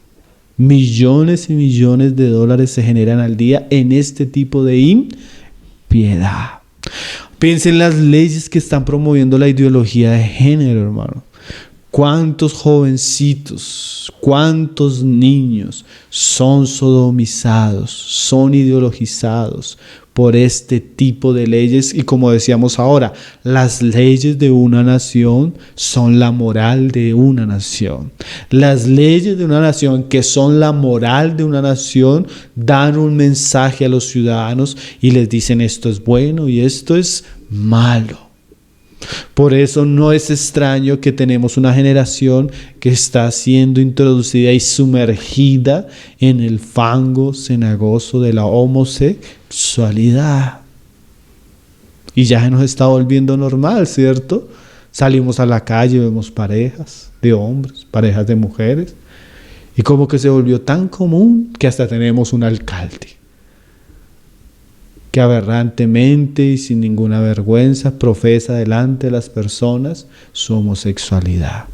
Millones y millones de dólares se generan al día en este tipo de impiedad. Piensen en las leyes que están promoviendo la ideología de género, hermano. ¿Cuántos jovencitos, cuántos niños son sodomizados, son ideologizados por este tipo de leyes? Y como decíamos ahora, las leyes de una nación son la moral de una nación. Las leyes de una nación que son la moral de una nación dan un mensaje a los ciudadanos y les dicen esto es bueno y esto es malo. Por eso no es extraño que tenemos una generación que está siendo introducida y sumergida en el fango cenagoso de la homosexualidad. Y ya se nos está volviendo normal, ¿cierto? Salimos a la calle, vemos parejas de hombres, parejas de mujeres, y como que se volvió tan común que hasta tenemos un alcalde que aberrantemente y sin ninguna vergüenza profesa delante de las personas su homosexualidad.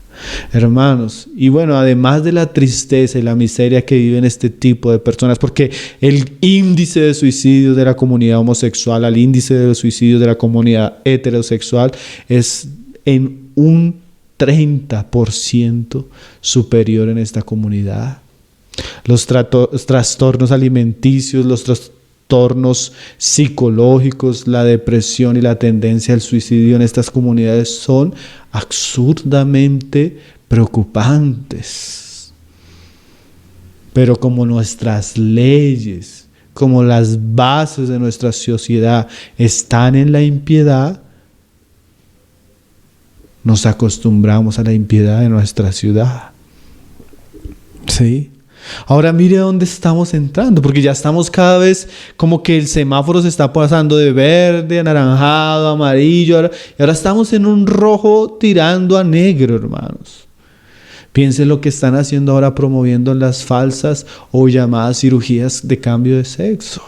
Hermanos, y bueno, además de la tristeza y la miseria que viven este tipo de personas, porque el índice de suicidio de la comunidad homosexual al índice de suicidio de la comunidad heterosexual es en un 30% superior en esta comunidad. Los trastornos alimenticios, los trastornos psicológicos, la depresión y la tendencia al suicidio en estas comunidades son absurdamente preocupantes. Pero como nuestras leyes, como las bases de nuestra sociedad están en la impiedad, nos acostumbramos a la impiedad de nuestra ciudad. ¿Sí? Ahora mire dónde estamos entrando, porque ya estamos cada vez como que el semáforo se está pasando de verde, anaranjado, amarillo, y ahora estamos en un rojo tirando a negro, hermanos. Piensen lo que están haciendo ahora promoviendo las falsas o llamadas cirugías de cambio de sexo,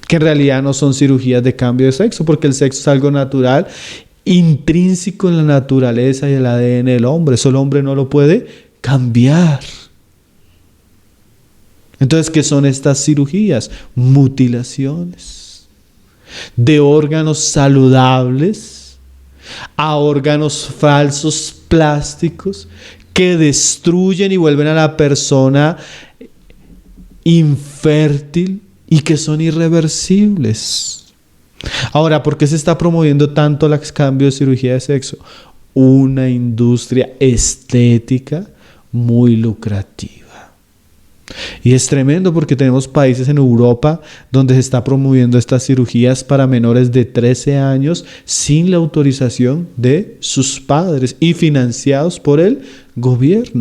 que en realidad no son cirugías de cambio de sexo, porque el sexo es algo natural, intrínseco en la naturaleza y el ADN del hombre. Eso el hombre no lo puede cambiar. Entonces, ¿qué son estas cirugías? Mutilaciones de órganos saludables a órganos falsos plásticos que destruyen y vuelven a la persona infértil y que son irreversibles. Ahora, ¿por qué se está promoviendo tanto el cambio de cirugía de sexo? Una industria estética muy lucrativa. Y es tremendo porque tenemos países en Europa donde se está promoviendo estas cirugías para menores de 13 años sin la autorización de sus padres y financiados por el gobierno.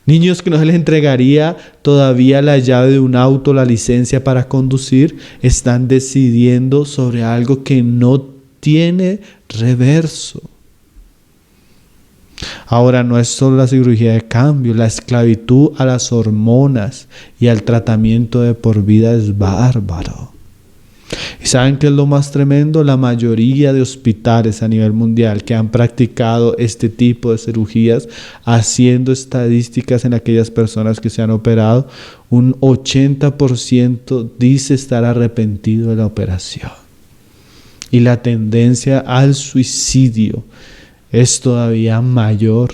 Niños que no se les entregaría todavía la llave de un auto, la licencia para conducir, están decidiendo sobre algo que no tiene reverso. Ahora no es solo la cirugía de cambio, la esclavitud a las hormonas y al tratamiento de por vida es bárbaro. ¿Y saben qué es lo más tremendo? La mayoría de hospitales a nivel mundial que han practicado este tipo de cirugías, haciendo estadísticas en aquellas personas que se han operado, un 80% dice estar arrepentido de la operación. Y la tendencia al suicidio es todavía mayor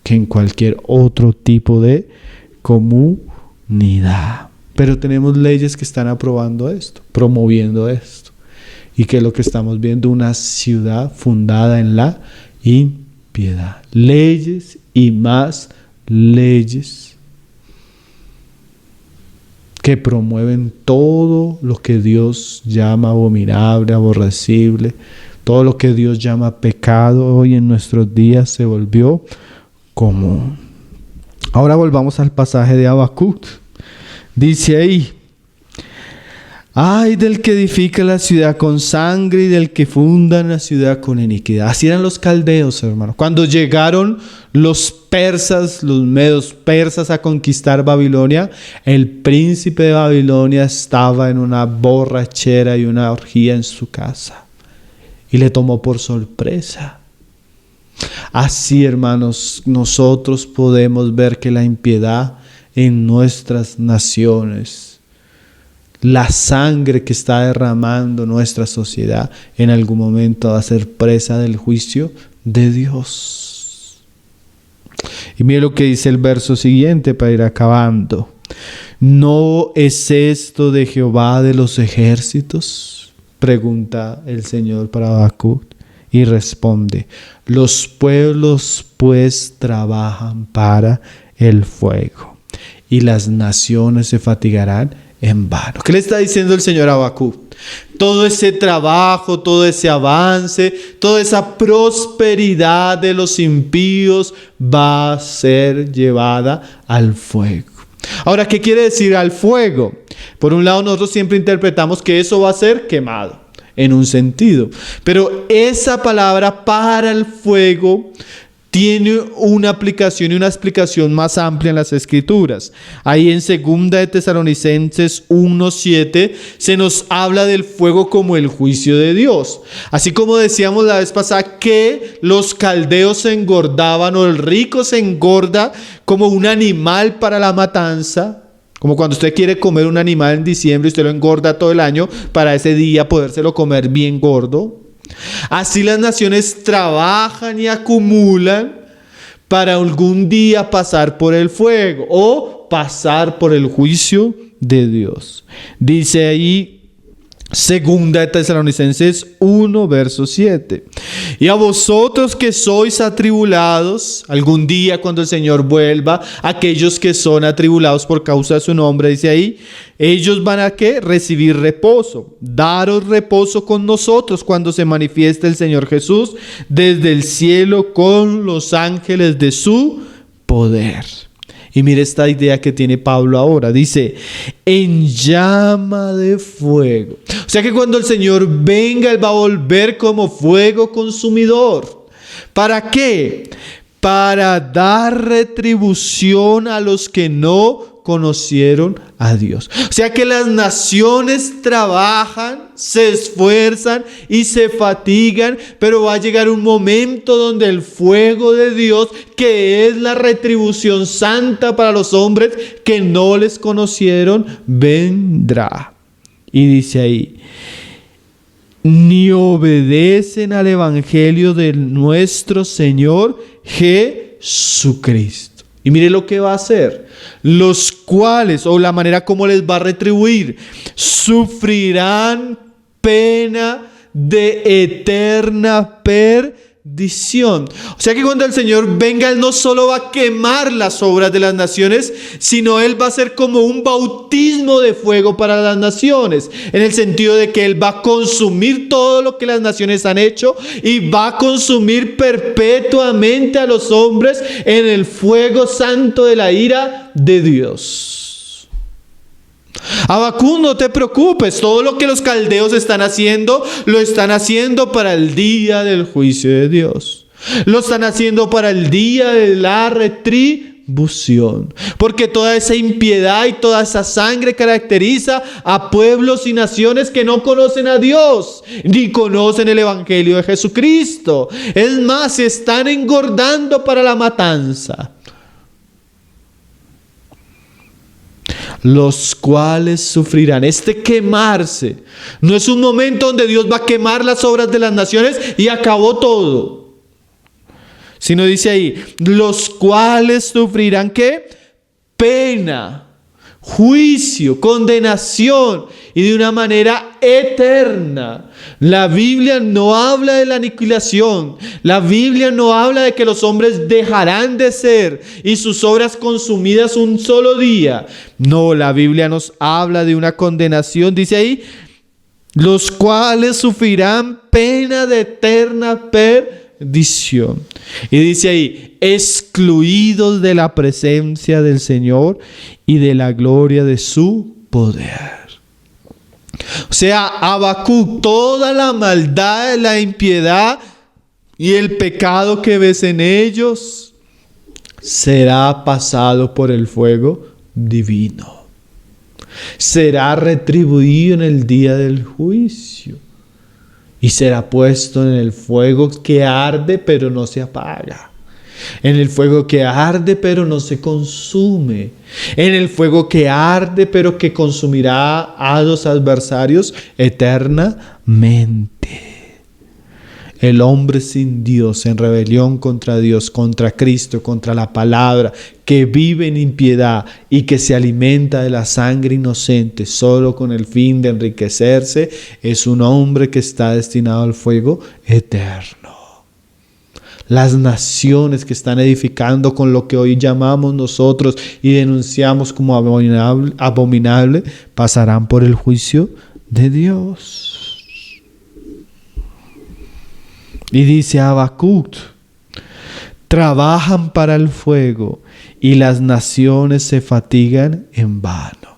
que en cualquier otro tipo de comunidad. Pero tenemos leyes que están aprobando esto, promoviendo esto. ¿Y qué es lo que estamos viendo? Una ciudad fundada en la impiedad. Leyes y más leyes que promueven todo lo que Dios llama abominable, aborrecible. Todo lo que Dios llama pecado hoy en nuestros días se volvió común. Ahora volvamos al pasaje de Habacuc. Dice ahí: ay del que edifica la ciudad con sangre y del que funda la ciudad con iniquidad. Así eran los caldeos, hermanos. Cuando llegaron los persas, los medos persas a conquistar Babilonia, el príncipe de Babilonia estaba en una borrachera y una orgía en su casa. Y le tomó por sorpresa. Así, hermanos, nosotros podemos ver que la impiedad en nuestras naciones, la sangre que está derramando nuestra sociedad, en algún momento va a ser presa del juicio de Dios. Y mire lo que dice el verso siguiente para ir acabando. ¿No es esto de Jehová de los ejércitos?, pregunta el Señor para Habacuc, y responde: los pueblos pues trabajan para el fuego, y las naciones se fatigarán en vano. ¿Qué le está diciendo el Señor a Habacuc? Todo ese trabajo, todo ese avance, toda esa prosperidad de los impíos va a ser llevada al fuego. Ahora, ¿qué quiere decir al fuego? Por un lado, nosotros siempre interpretamos que eso va a ser quemado, en un sentido. Pero esa palabra para el fuego tiene una aplicación y una explicación más amplia en las Escrituras. Ahí en 2 de Tesalonicenses 1:7 se nos habla del fuego como el juicio de Dios. Así como decíamos la vez pasada que los caldeos se engordaban, o el rico se engorda como un animal para la matanza, como cuando usted quiere comer un animal en diciembre y usted lo engorda todo el año para ese día podérselo comer bien gordo. Así las naciones trabajan y acumulan para algún día pasar por el fuego o pasar por el juicio de Dios. Dice ahí 2 de Tesalonicenses 1, verso 7. Y a vosotros que sois atribulados, algún día cuando el Señor vuelva, aquellos que son atribulados por causa de su nombre, dice ahí, ellos van a ¿qué? Recibir reposo. Daros reposo con nosotros cuando se manifieste el Señor Jesús desde el cielo con los ángeles de su poder. Y mire esta idea que tiene Pablo ahora. Dice, en llama de fuego. O sea que cuando el Señor venga, Él va a volver como fuego consumidor. ¿Para qué? Para dar retribución a los que no conocieron a Dios. O sea que las naciones trabajan, se esfuerzan y se fatigan, pero va a llegar un momento donde el fuego de Dios, que es la retribución santa para los hombres que no les conocieron, vendrá. Y dice ahí, ni obedecen al evangelio de nuestro Señor Jesucristo. Y mire lo que va a hacer. Los cuales, o la manera como les va a retribuir, sufrirán pena de eterna perdición. O sea que cuando el Señor venga, Él no solo va a quemar las obras de las naciones, sino Él va a ser como un bautismo de fuego para las naciones, en el sentido de que Él va a consumir todo lo que las naciones han hecho y va a consumir perpetuamente a los hombres en el fuego santo de la ira de Dios. Habacuc, no te preocupes, todo lo que los caldeos están haciendo, lo están haciendo para el día del juicio de Dios. Lo están haciendo para el día de la retribución. Porque toda esa impiedad y toda esa sangre caracteriza a pueblos y naciones que no conocen a Dios, ni conocen el evangelio de Jesucristo. Es más, se están engordando para la matanza. Los cuales sufrirán. Este quemarse no es un momento donde Dios va a quemar las obras de las naciones y acabó todo, sino dice ahí, los cuales sufrirán ¿qué? Pena, juicio, condenación, y de una manera eterna. La Biblia no habla de la aniquilación. La Biblia no habla de que los hombres dejarán de ser y sus obras consumidas un solo día. No, la Biblia nos habla de una condenación. Dice ahí, los cuales sufrirán pena de eterna perdición. Y dice ahí, excluidos de la presencia del Señor y de la gloria de su poder. O sea, Habacuc, toda la maldad, la impiedad y el pecado que ves en ellos será pasado por el fuego divino. Será retribuido en el día del juicio y será puesto en el fuego que arde pero no se apaga. En el fuego que arde pero no se consume. En el fuego que arde pero que consumirá a los adversarios eternamente. El hombre sin Dios, en rebelión contra Dios, contra Cristo, contra la palabra, que vive en impiedad y que se alimenta de la sangre inocente solo con el fin de enriquecerse, es un hombre que está destinado al fuego eterno. Las naciones que están edificando con lo que hoy llamamos nosotros y denunciamos como abominable, pasarán por el juicio de Dios. Y dice Habacuc, trabajan para el fuego y las naciones se fatigan en vano.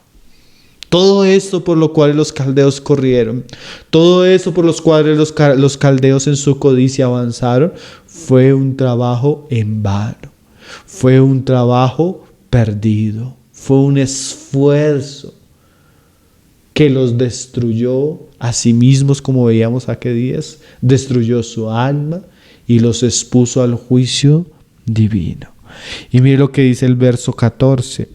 Todo esto por lo cual los caldeos corrieron, todo eso por los cuales los caldeos en su codicia avanzaron, fue un trabajo en vano, fue un trabajo perdido, fue un esfuerzo que los destruyó a sí mismos, como veíamos aquel día, destruyó su alma y los expuso al juicio divino. Y mire lo que dice el verso 14: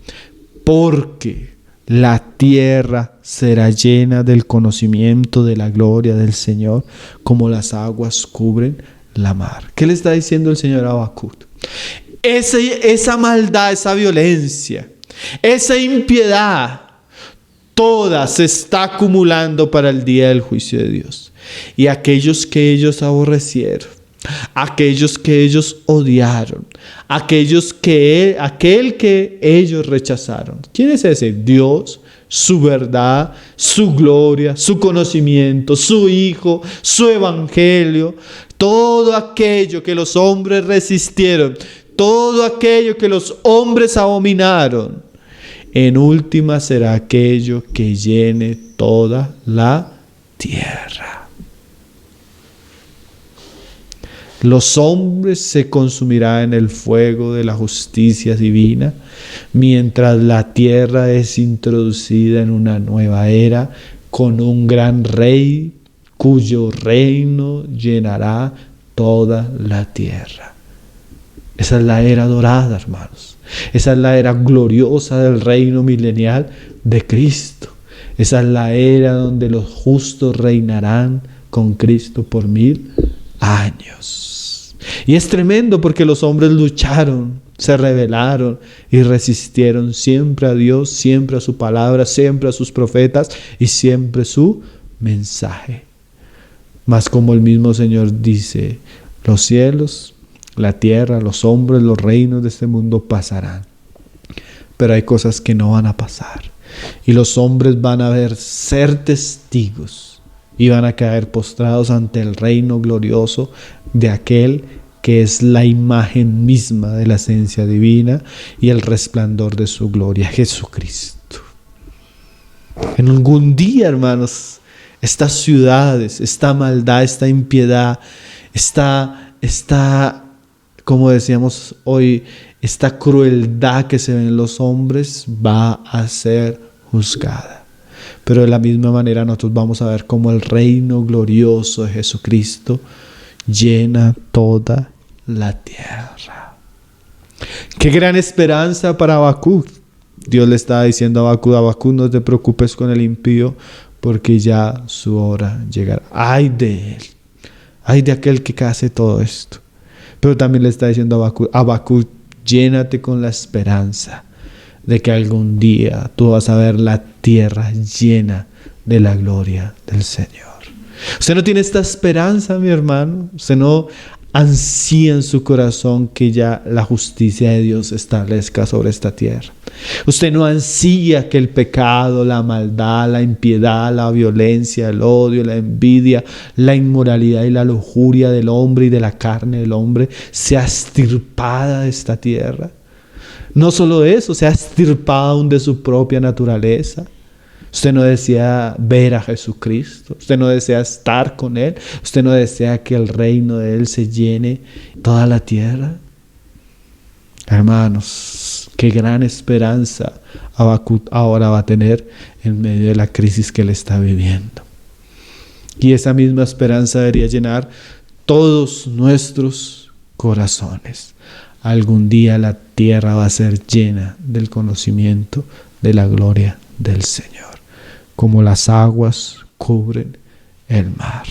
porque la tierra será llena del conocimiento de la gloria del Señor, como las aguas cubren la mar. ¿Qué le está diciendo el Señor a Habacuc? Esa maldad, esa violencia, esa impiedad, toda se está acumulando para el día del juicio de Dios. Y aquellos que ellos aborrecieron, aquellos que ellos odiaron, aquel que ellos rechazaron. ¿Quién es ese? Dios, su verdad, su gloria, su conocimiento, su Hijo, su Evangelio. Todo aquello que los hombres resistieron, todo aquello que los hombres abominaron, en última será aquello que llene toda la tierra. Los hombres se consumirán en el fuego de la justicia divina, mientras la tierra es introducida en una nueva era con un gran rey cuyo reino llenará toda la tierra. Esa es la era dorada, hermanos. Esa es la era gloriosa del reino milenial de Cristo. Esa es la era donde los justos reinarán con Cristo por 1000 años. Y es tremendo porque los hombres lucharon, se rebelaron y resistieron siempre a Dios, siempre a su palabra, siempre a sus profetas y siempre su mensaje. Mas como el mismo Señor dice, los cielos, la tierra, los hombres, los reinos de este mundo pasarán. Pero hay cosas que no van a pasar. Y los hombres van a ser testigos y van a caer postrados ante el reino glorioso de aquel que es la imagen misma de la esencia divina y el resplandor de su gloria, Jesucristo. En algún día, hermanos, estas ciudades, esta maldad, esta impiedad, esta, como decíamos hoy, esta crueldad que se ve en los hombres va a ser juzgada. Pero de la misma manera nosotros vamos a ver cómo el reino glorioso de Jesucristo llena toda la tierra. Qué gran esperanza para Habacuc. Dios le estaba diciendo a Habacuc, no te preocupes con el impío, porque ya su hora llegará. Ay de él, ay de aquel que hace todo esto. Pero también le está diciendo a Habacuc, llénate con la esperanza de que algún día tú vas a ver la tierra llena de la gloria del Señor. Usted no tiene esta esperanza, mi hermano. Usted no ansía en su corazón que ya la justicia de Dios establezca sobre esta tierra. Usted no ansía que el pecado, la maldad, la impiedad, la violencia, el odio, la envidia, la inmoralidad y la lujuria del hombre y de la carne del hombre sea extirpada de esta tierra. No solo eso, sea extirpada aún de su propia naturaleza. Usted no desea ver a Jesucristo. Usted no desea estar con Él. Usted no desea que el reino de Él se llene toda la tierra. Hermanos, qué gran esperanza Habacuc ahora va a tener en medio de la crisis que él está viviendo. Y esa misma esperanza debería llenar todos nuestros corazones. Algún día la tierra va a ser llena del conocimiento de la gloria del Señor. Como las aguas cubren el mar.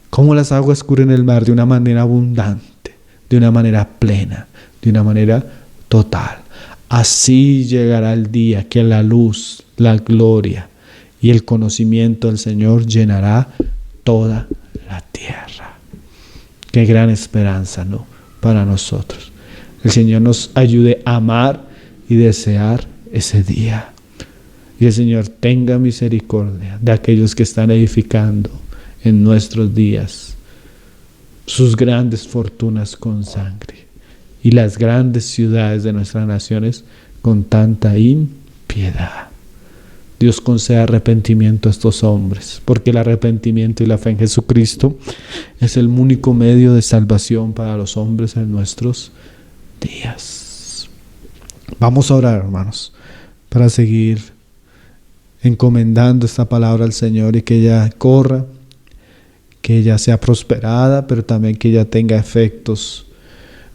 Como las aguas cubren el mar de una manera abundante, de una manera plena, de una manera total. Así llegará el día que la luz, la gloria y el conocimiento del Señor llenará toda la tierra. Qué gran esperanza, ¿no?, para nosotros. El Señor nos ayude a amar y desear ese día. Y el Señor tenga misericordia de aquellos que están edificando en nuestros días sus grandes fortunas con sangre y las grandes ciudades de nuestras naciones con tanta impiedad. Dios concede arrepentimiento a estos hombres, porque el arrepentimiento y la fe en Jesucristo es el único medio de salvación para los hombres en nuestros días. Vamos a orar, hermanos, para seguir encomendando esta palabra al Señor y que ella corra, que ella sea prosperada, pero también que ella tenga efectos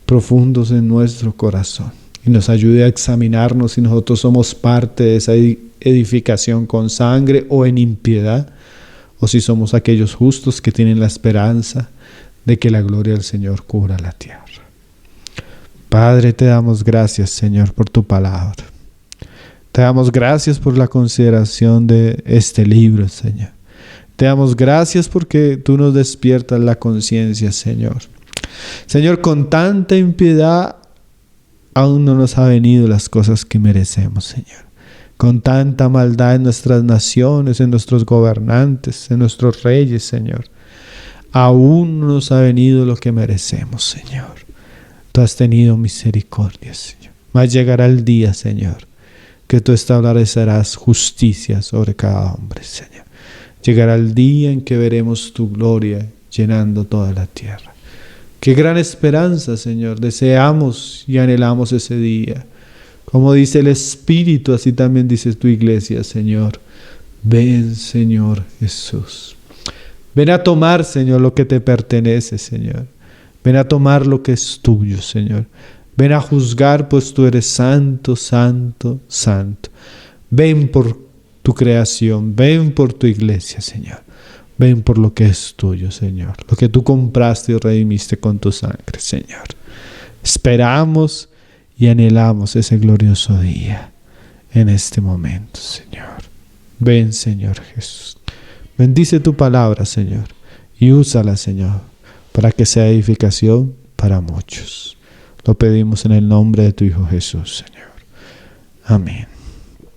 profundos en nuestro corazón y nos ayude a examinarnos si nosotros somos parte de esa edificación con sangre o en impiedad, o si somos aquellos justos que tienen la esperanza de que la gloria del Señor cubra la tierra. Padre, te damos gracias, Señor, por tu palabra. Te damos gracias por la consideración de este libro, Señor. Te damos gracias porque tú nos despiertas la conciencia, Señor. Señor, con tanta impiedad aún no nos ha venido las cosas que merecemos, Señor. Con tanta maldad en nuestras naciones, en nuestros gobernantes, en nuestros reyes, Señor. Aún no nos ha venido lo que merecemos, Señor. Tú has tenido misericordia, Señor. Mas llegará el día, Señor, que tú establecerás justicia sobre cada hombre, Señor. Llegará el día en que veremos tu gloria llenando toda la tierra. Qué gran esperanza, Señor. Deseamos y anhelamos ese día. Como dice el Espíritu, así también dice tu iglesia, Señor. Ven, Señor Jesús. Ven a tomar, Señor, lo que te pertenece, Señor. Ven a tomar lo que es tuyo, Señor. Ven a juzgar, pues tú eres santo, santo, santo. Ven por tu creación, ven por tu iglesia, Señor. Ven por lo que es tuyo, Señor. Lo que tú compraste y redimiste con tu sangre, Señor. Esperamos y anhelamos ese glorioso día en este momento, Señor. Ven, Señor Jesús. Bendice tu palabra, Señor, y úsala, Señor, para que sea edificación para muchos. Lo pedimos en el nombre de tu Hijo Jesús, Señor. Amén.